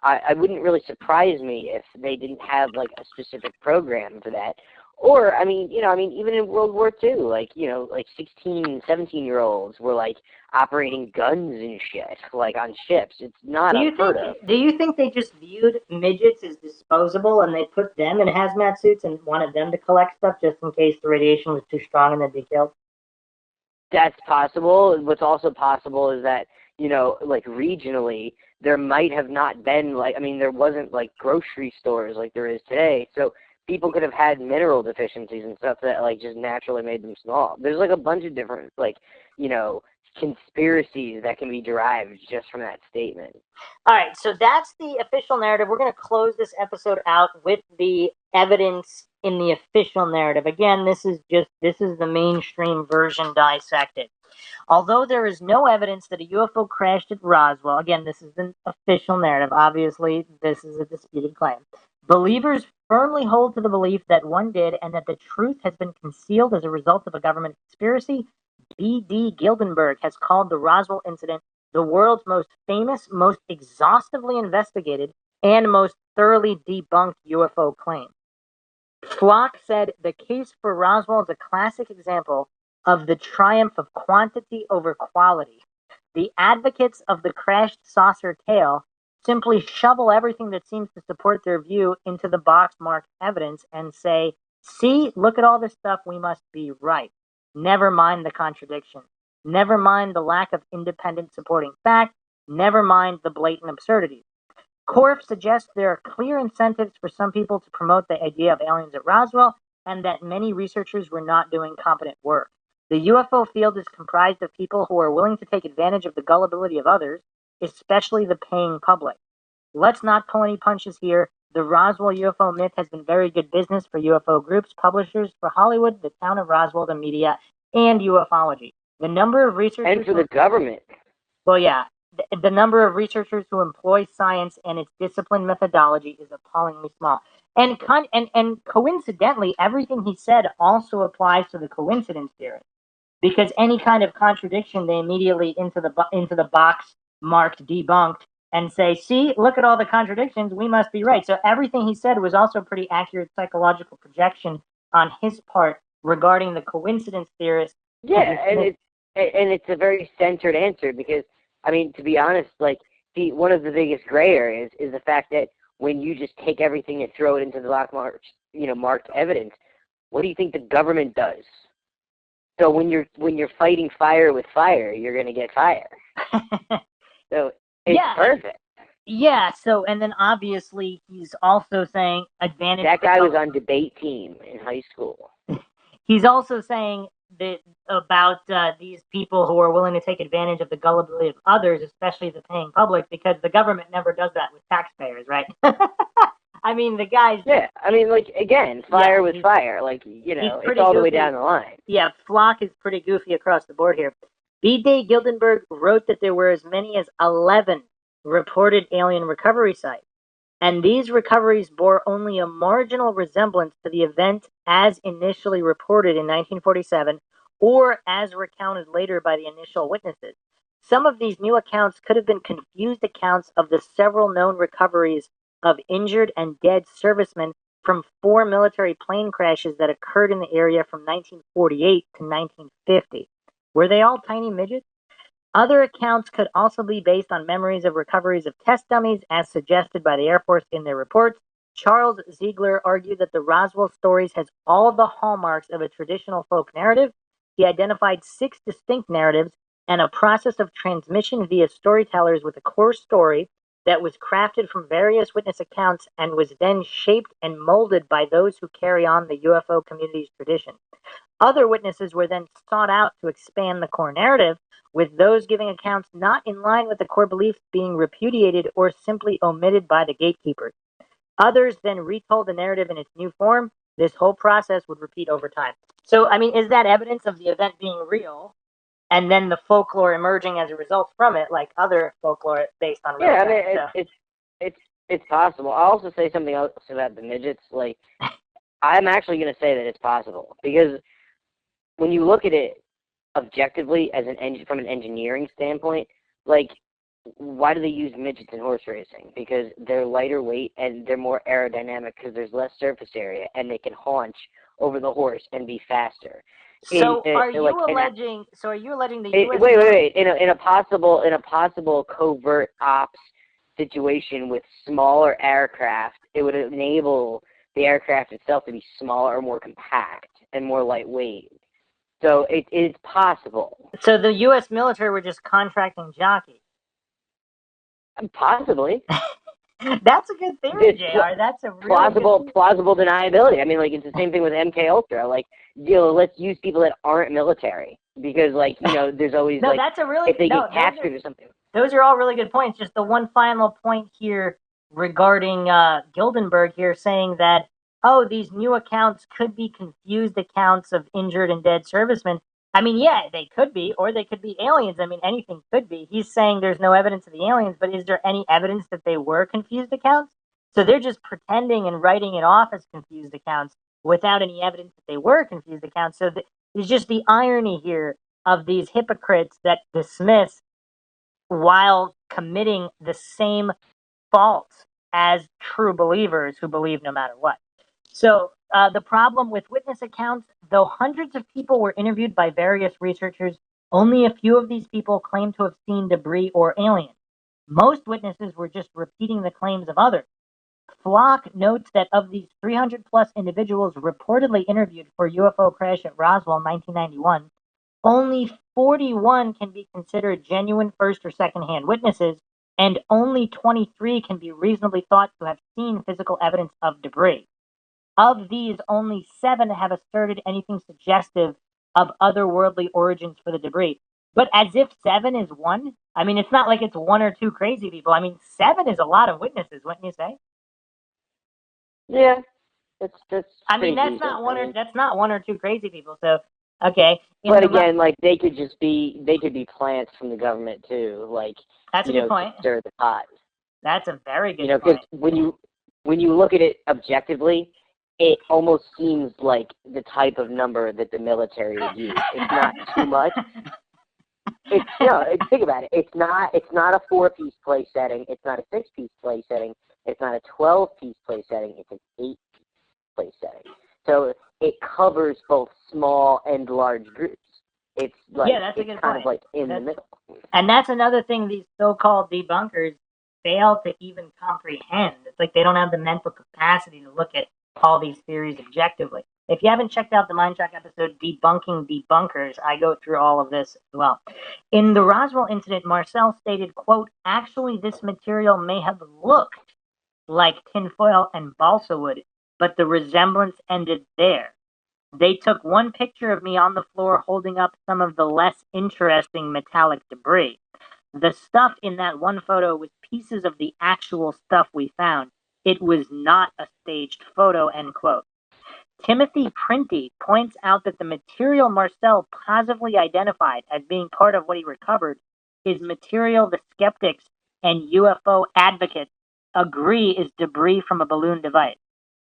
I wouldn't really surprise me if they didn't have, like, a specific program for that. Or, I mean, even in World War II, like, like 16 and 17-year-olds were, like, operating guns and shit, like, on ships. It's not unheard of. Do you think they just viewed midgets as disposable and they put them in hazmat suits and wanted them to collect stuff just in case the radiation was too strong and they'd be killed? That's possible. What's also possible is that, like, regionally, there might have not been, like, there wasn't, like, grocery stores like there is today. So people could have had mineral deficiencies and stuff that, like, just naturally made them small. There's, like, a bunch of different, like, conspiracies that can be derived just from that statement. All right, so that's the official narrative. We're going to close this episode out with the evidence in the official narrative. Again, this is the mainstream version dissected. Although there is no evidence that a UFO crashed at Roswell, again, this is the official narrative. Obviously, this is a disputed claim. Believers firmly hold to the belief that one did and that the truth has been concealed as a result of a government conspiracy. B.D. Gildenberg has called the Roswell incident the world's most famous, most exhaustively investigated, and most thoroughly debunked UFO claim. Flock said the case for Roswell is a classic example of the triumph of quantity over quality. The advocates of the crashed saucer tale simply shovel everything that seems to support their view into the box marked evidence and say, see, look at all this stuff, we must be right. Never mind the contradiction. Never mind the lack of independent supporting fact. Never mind the blatant absurdities. Korf suggests there are clear incentives for some people to promote the idea of aliens at Roswell and that many researchers were not doing competent work. The UFO field is comprised of people who are willing to take advantage of the gullibility of others, especially the paying public. Let's not pull any punches here. The Roswell UFO myth has been very good business for UFO groups, publishers, for Hollywood, the town of Roswell, the media, and ufology. The number of researchers... And for the government. Well, yeah. The number of researchers who employ science and its disciplined methodology is appallingly small. And coincidentally, everything he said also applies to the coincidence theory. Because any kind of contradiction, they immediately into the box marked debunked and say, see, look at all the contradictions, we must be right. So everything he said was also pretty accurate psychological projection on his part regarding the coincidence theorist. Yeah, and it's a very centered answer because, to be honest, like, one of the biggest gray areas is the fact that when you just take everything and throw it into the box marked evidence, what do you think the government does? So when you're fighting fire with fire, you're going to get fire. So it's perfect. Yeah, so, and then obviously he's also saying advantage... That guy was on debate team in high school. He's also saying that about these people who are willing to take advantage of the gullibility of others, especially the paying public, because the government never does that with taxpayers, right? The guys... Yeah, again, fire with fire. Like, it's all the way down the line. Yeah, Flock is pretty goofy across the board here. B.D. Gildenberg wrote that there were as many as 11 reported alien recovery sites, and these recoveries bore only a marginal resemblance to the event as initially reported in 1947 or as recounted later by the initial witnesses. Some of these new accounts could have been confused accounts of the several known recoveries of injured and dead servicemen from 4 military plane crashes that occurred in the area from 1948 to 1950. Were they all tiny midgets? Other accounts could also be based on memories of recoveries of test dummies, as suggested by the Air Force in their reports. Charles Ziegler argued that the Roswell stories has all the hallmarks of a traditional folk narrative. He identified 6 distinct narratives and a process of transmission via storytellers with a core story that was crafted from various witness accounts and was then shaped and molded by those who carry on the UFO community's tradition. Other witnesses were then sought out to expand the core narrative, with those giving accounts not in line with the core beliefs being repudiated or simply omitted by the gatekeepers. Others then retold the narrative in its new form. This whole process would repeat over time. So, is that evidence of the event being real, and then the folklore emerging as a result from it, like other folklore based on real it's possible. I'll also say something else about the midgets. Like, I'm actually going to say that it's possible, because when you look at it objectively as from an engineering standpoint, like, why do they use midgets in horse racing? Because they're lighter weight and they're more aerodynamic because there's less surface area and they can haunch over the horse and be faster. So are you alleging the US wait. In a possible covert ops situation with smaller aircraft, it would enable the aircraft itself to be smaller, more compact, and more lightweight. So it is possible. So the US military were just contracting jockeys. Possibly. That's a good theory, JR. That's a really plausible deniability. I mean, like, it's the same thing with MK Ultra. Like, let's use people that aren't military, because, like, there's always that's a really, if they get captured or something. Those are all really good points. Just the one final point here regarding Gildenberg here, saying that, these new accounts could be confused accounts of injured and dead servicemen. I mean, yeah, they could be, or they could be aliens. I mean, anything could be. He's saying there's no evidence of the aliens, but is there any evidence that they were confused accounts? So they're just pretending and writing it off as confused accounts without any evidence that they were confused accounts. So there's just the irony here of these hypocrites that dismiss while committing the same faults as true believers who believe no matter what. So the problem with witness accounts, though hundreds of people were interviewed by various researchers, only a few of these people claim to have seen debris or aliens. Most witnesses were just repeating the claims of others. Flock notes that of these 300 plus individuals reportedly interviewed for UFO crash at Roswell in 1991, only 41 can be considered genuine first or second-hand witnesses, and only 23 can be reasonably thought to have seen physical evidence of debris. Of these, only 7 have asserted anything suggestive of otherworldly origins for the debris. But as if 7 is 1? I mean, it's not like it's 1 or 2 crazy people. I mean, 7 is a lot of witnesses, wouldn't you say? Yeah, that's. I mean, that's not one or 2 crazy people. So, okay. But again, like, they could be plants from the government too, like, that's a good point. To stir the pot. That's a very good point. Because when you look at it objectively, it almost seems like the type of number that the military would use. It's not too much. Think about it. It's not a 4-piece play setting. It's not a 6-piece play setting. It's not a 12-piece play setting. It's an 8-piece play setting. So it covers both small and large groups. It's like, that's a good kind point. of like in the middle. And that's another thing these so-called debunkers fail to even comprehend. It's like they don't have the mental capacity to look at all these theories objectively. If you haven't checked out the MINDSHOCK episode, Debunking Debunkers, I go through all of this as well. In the Roswell incident, Marcel stated, quote, "Actually, this material may have looked like tinfoil and balsa wood, but the resemblance ended there. They took one picture of me on the floor holding up some of the less interesting metallic debris. The stuff in that one photo was pieces of the actual stuff we found. It was not a staged photo," end quote. Timothy Printy points out that the material Marcel positively identified as being part of what he recovered is material the skeptics and UFO advocates agree is debris from a balloon device.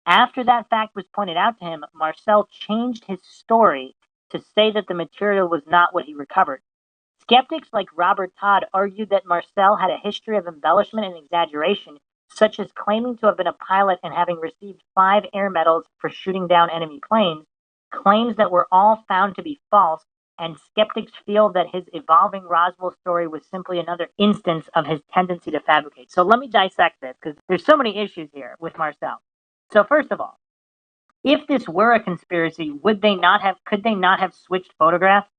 After that fact was pointed out to him, Marcel changed his story to say that the material was not what he recovered. Skeptics like Robert Todd argued that Marcel had a history of embellishment and exaggeration, such as claiming to have been a pilot and having received 5 air medals for shooting down enemy planes, claims that were all found to be false, and skeptics feel that his evolving Roswell story was simply another instance of his tendency to fabricate. So let me dissect this, because there's so many issues here with Marcel. So first of all, if this were a conspiracy, could they not have switched photographs?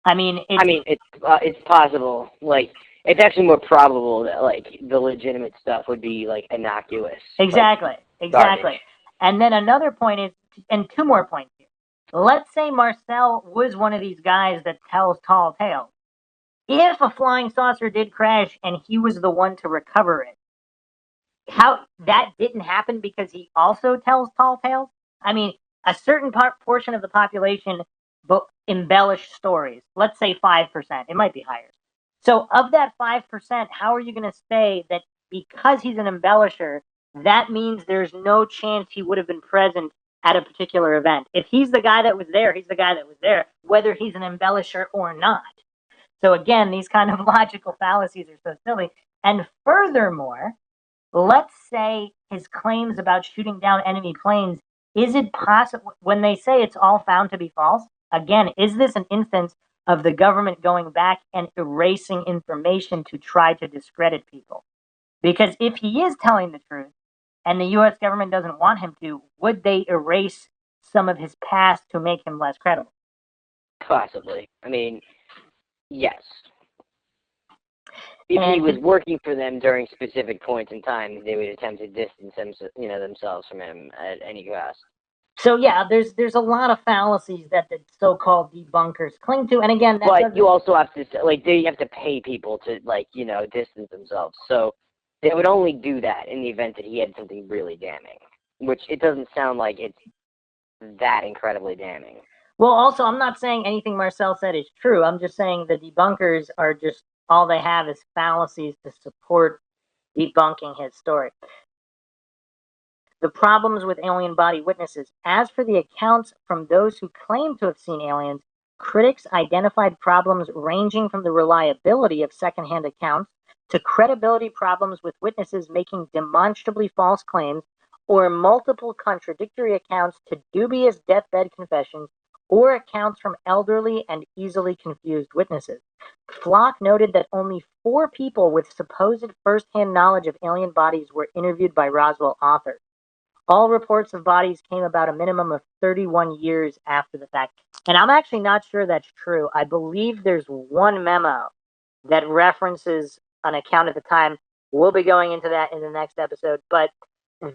I mean, it's possible. Like, it's actually more probable that, like, the legitimate stuff would be, like, innocuous. Exactly. Garbage. And then another point is, and 2 more points here. Let's say Marcel was one of these guys that tells tall tales. If a flying saucer did crash and he was the one to recover it, how that didn't happen because he also tells tall tales? I mean, a certain portion of the population embellish stories. Let's say 5%. It might be higher. So of that 5%, how are you going to say that because he's an embellisher, that means there's no chance he would have been present at a particular event. If he's the guy that was there, he's the guy that was there, whether he's an embellisher or not. So again, these kind of logical fallacies are so silly. And furthermore, let's say his claims about shooting down enemy planes, is it possible, when they say it's all found to be false, again, is this an instance of the government going back and erasing information to try to discredit people? Because if he is telling the truth and the U.S. government doesn't want him to, would they erase some of his past to make him less credible? Possibly. I mean, yes. If he was working for them during specific points in time, they would attempt to distance themselves from him at any cost. So yeah, there's a lot of fallacies that the so-called debunkers cling to, and again, but you also have to they have to pay people to distance themselves. So they would only do that in the event that he had something really damning, which it doesn't sound like it's that incredibly damning. Well, also, I'm not saying anything Marcel said is true. I'm just saying the debunkers are just, all they have is fallacies to support debunking his story. The problems with alien body witnesses. As for the accounts from those who claim to have seen aliens, critics identified problems ranging from the reliability of secondhand accounts to credibility problems with witnesses making demonstrably false claims or multiple contradictory accounts to dubious deathbed confessions or accounts from elderly and easily confused witnesses. Flock noted that only 4 people with supposed first-hand knowledge of alien bodies were interviewed by Roswell authors. All reports of bodies came about a minimum of 31 years after the fact. And I'm actually not sure that's true. I believe there's one memo that references an account at the time. We'll be going into that in the next episode. But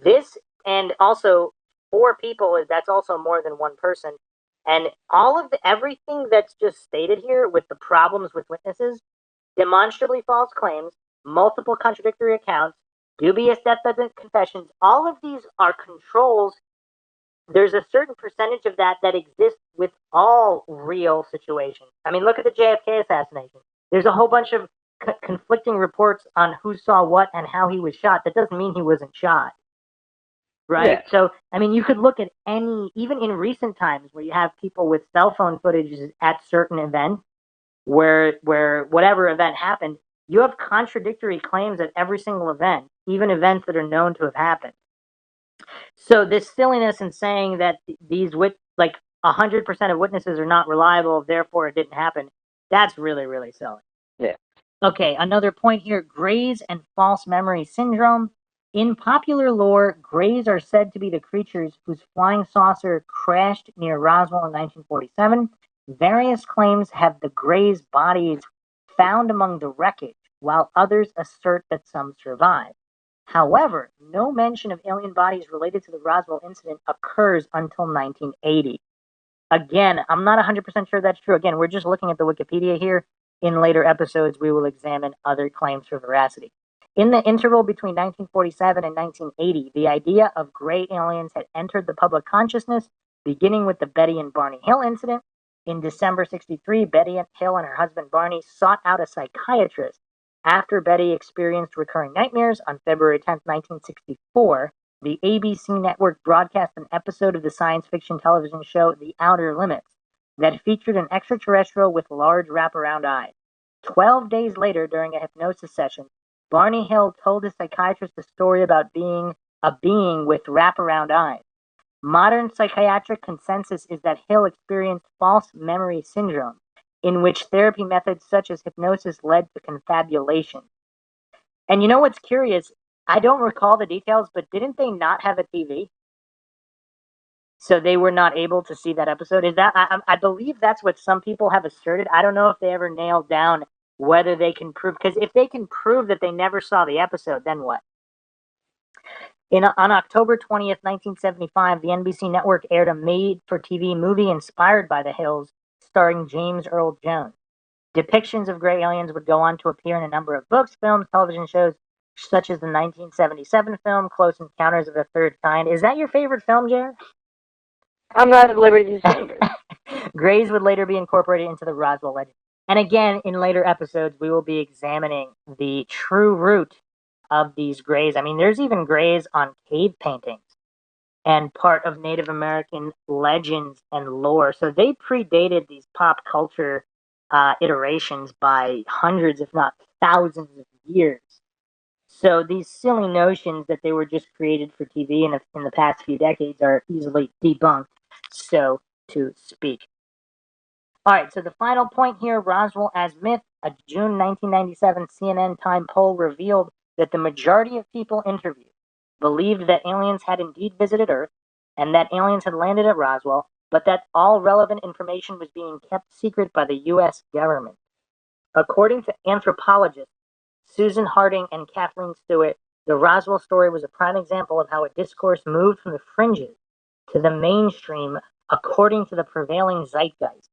this, and also 4 people, that's also more than one person. And all of everything that's just stated here with the problems with witnesses, demonstrably false claims, multiple contradictory accounts, dubious deathbed confessions, all of these are controls. There's a certain percentage of that exists with all real situations. I mean, look at the JFK assassination. There's a whole bunch of conflicting reports on who saw what and how he was shot. That doesn't mean he wasn't shot. Right? Yeah. So, I mean, you could look at even in recent times where you have people with cell phone footage at certain events where whatever event happened, you have contradictory claims at every single event, even events that are known to have happened. So this silliness in saying that these 100% of witnesses are not reliable, therefore it didn't happen, that's really, really silly. Yeah. Okay, another point here, grays and false memory syndrome. In popular lore, grays are said to be the creatures whose flying saucer crashed near Roswell in 1947. Various claims have the grays' bodies found among the wreckage, while others assert that some survived. However, no mention of alien bodies related to the Roswell incident occurs until 1980. Again, I'm not 100% sure that's true. Again, we're just looking at the Wikipedia here. In later episodes, we will examine other claims for veracity. In the interval between 1947 and 1980, the idea of gray aliens had entered the public consciousness, beginning with the Betty and Barney Hill incident. In December 1963, Betty Hill and her husband Barney sought out a psychiatrist after Betty experienced recurring nightmares. On February 10, 1964, the ABC network broadcast an episode of the science fiction television show The Outer Limits that featured an extraterrestrial with large wraparound eyes. 12 days later, during a hypnosis session, Barney Hill told his psychiatrist a story about being a being with wraparound eyes. Modern psychiatric consensus is that Hill experienced false memory syndrome, in which therapy methods such as hypnosis led to confabulation. And you know what's curious? I don't recall the details, but didn't they not have a TV? So they were not able to see that episode. Is that I believe that's what some people have asserted. I don't know if they ever nailed down whether they can prove, because if they can prove that they never saw the episode, then what? On October 20th, 1975, the NBC network aired a made-for-TV movie inspired by the Hills, starring James Earl Jones. Depictions of gray aliens would go on to appear in a number of books, films, television shows, such as the 1977 film Close Encounters of the Third Kind. Is that your favorite film, Jared? I'm not at liberty to say. Grays would later be incorporated into the Roswell legend. And again, in later episodes, we will be examining the true root of these grays. I mean, there's even grays on cave paintings and part of Native American legends and lore. So they predated these pop culture iterations by hundreds, if not thousands of years. So these silly notions that they were just created for TV in the past few decades are easily debunked, so to speak. All right, so the final point here, Roswell as myth. A June 1997 CNN Time poll revealed that the majority of people interviewed believed that aliens had indeed visited Earth and that aliens had landed at Roswell, but that all relevant information was being kept secret by the U.S. government. According to anthropologists Susan Harding and Kathleen Stewart, the Roswell story was a prime example of how a discourse moved from the fringes to the mainstream according to the prevailing zeitgeist.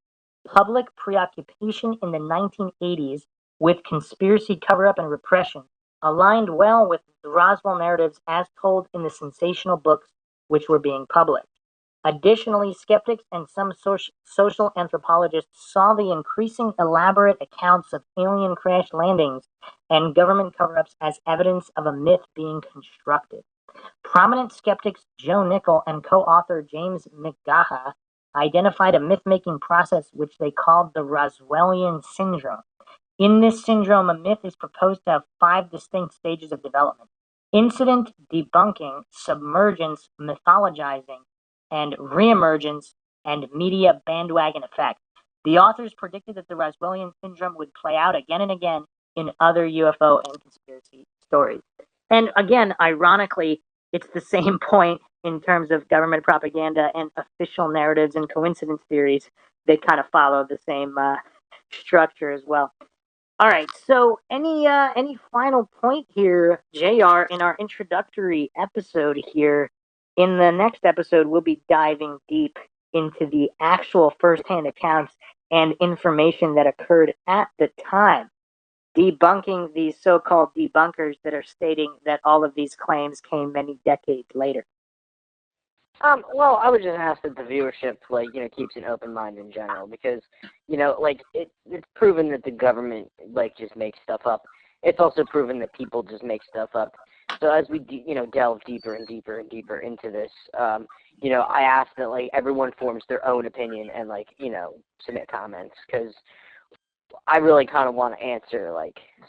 Public preoccupation in the 1980s with conspiracy cover-up and repression aligned well with the Roswell narratives as told in the sensational books which were being published. Additionally, skeptics and some social anthropologists saw the increasing elaborate accounts of alien crash landings and government cover-ups as evidence of a myth being constructed. Prominent skeptics Joe Nickell and co-author James McGaha identified a myth-making process which they called the Roswellian syndrome. In this syndrome, a myth is proposed to have 5 distinct stages of development: incident, debunking, submergence, mythologizing, and reemergence, and media bandwagon effect. The authors predicted that the Roswellian syndrome would play out again and again in other UFO and conspiracy stories. And again, ironically, it's the same point in terms of government propaganda and official narratives and coincidence theories. They kind of follow the same structure as well. All right. So, any final point here, Jr. In our introductory episode here? In the next episode, we'll be diving deep into the actual firsthand accounts and information that occurred at the time, debunking these so-called debunkers that are stating that all of these claims came many decades later. Well, I would just ask that the viewership, keeps an open mind in general, because, it's proven that the government, just makes stuff up. It's also proven that people just make stuff up. So as we, delve deeper and deeper and deeper into this, I ask that, everyone forms their own opinion and, submit comments, because I really kind of want to answer,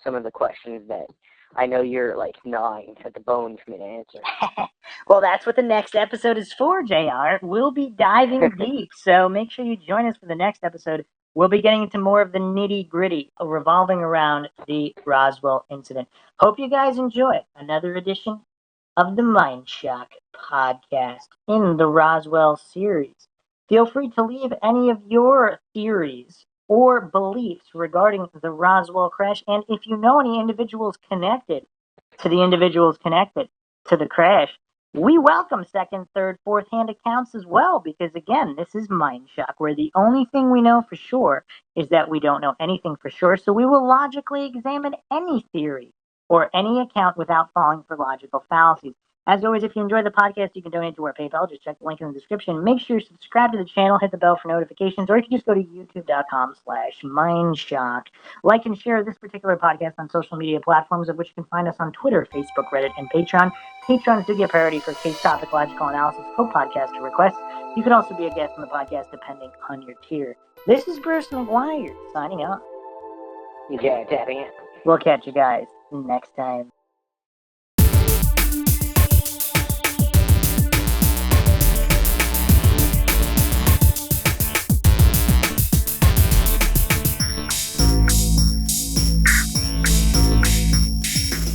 some of the questions that I know you're, gnawing at the bone for me to answer. Well, that's what the next episode is for, JR. We'll be diving deep, so make sure you join us for the next episode. We'll be getting into more of the nitty-gritty revolving around the Roswell incident. Hope you guys enjoy another edition of the MindShock podcast in the Roswell series. Feel free to leave any of your theories or beliefs regarding the Roswell crash, and if you know any individuals connected to the crash, we welcome second, third, fourth-hand accounts as well, because again, this is MindShock, where the only thing we know for sure is that we don't know anything for sure, so we will logically examine any theory or any account without falling for logical fallacies. As always, if you enjoy the podcast, you can donate to our PayPal. Just check the link in the description. Make sure you subscribe to the channel, hit the bell for notifications, or you can just go to youtube.com/MindShock. Like and share this particular podcast on social media platforms, of which you can find us on Twitter, Facebook, Reddit, and Patreon. Patrons do get priority for case topic, logical analysis, co-podcaster requests. You can also be a guest on the podcast depending on your tier. This is Bruce McGuire signing off. Yeah, tapping it. We'll catch you guys next time.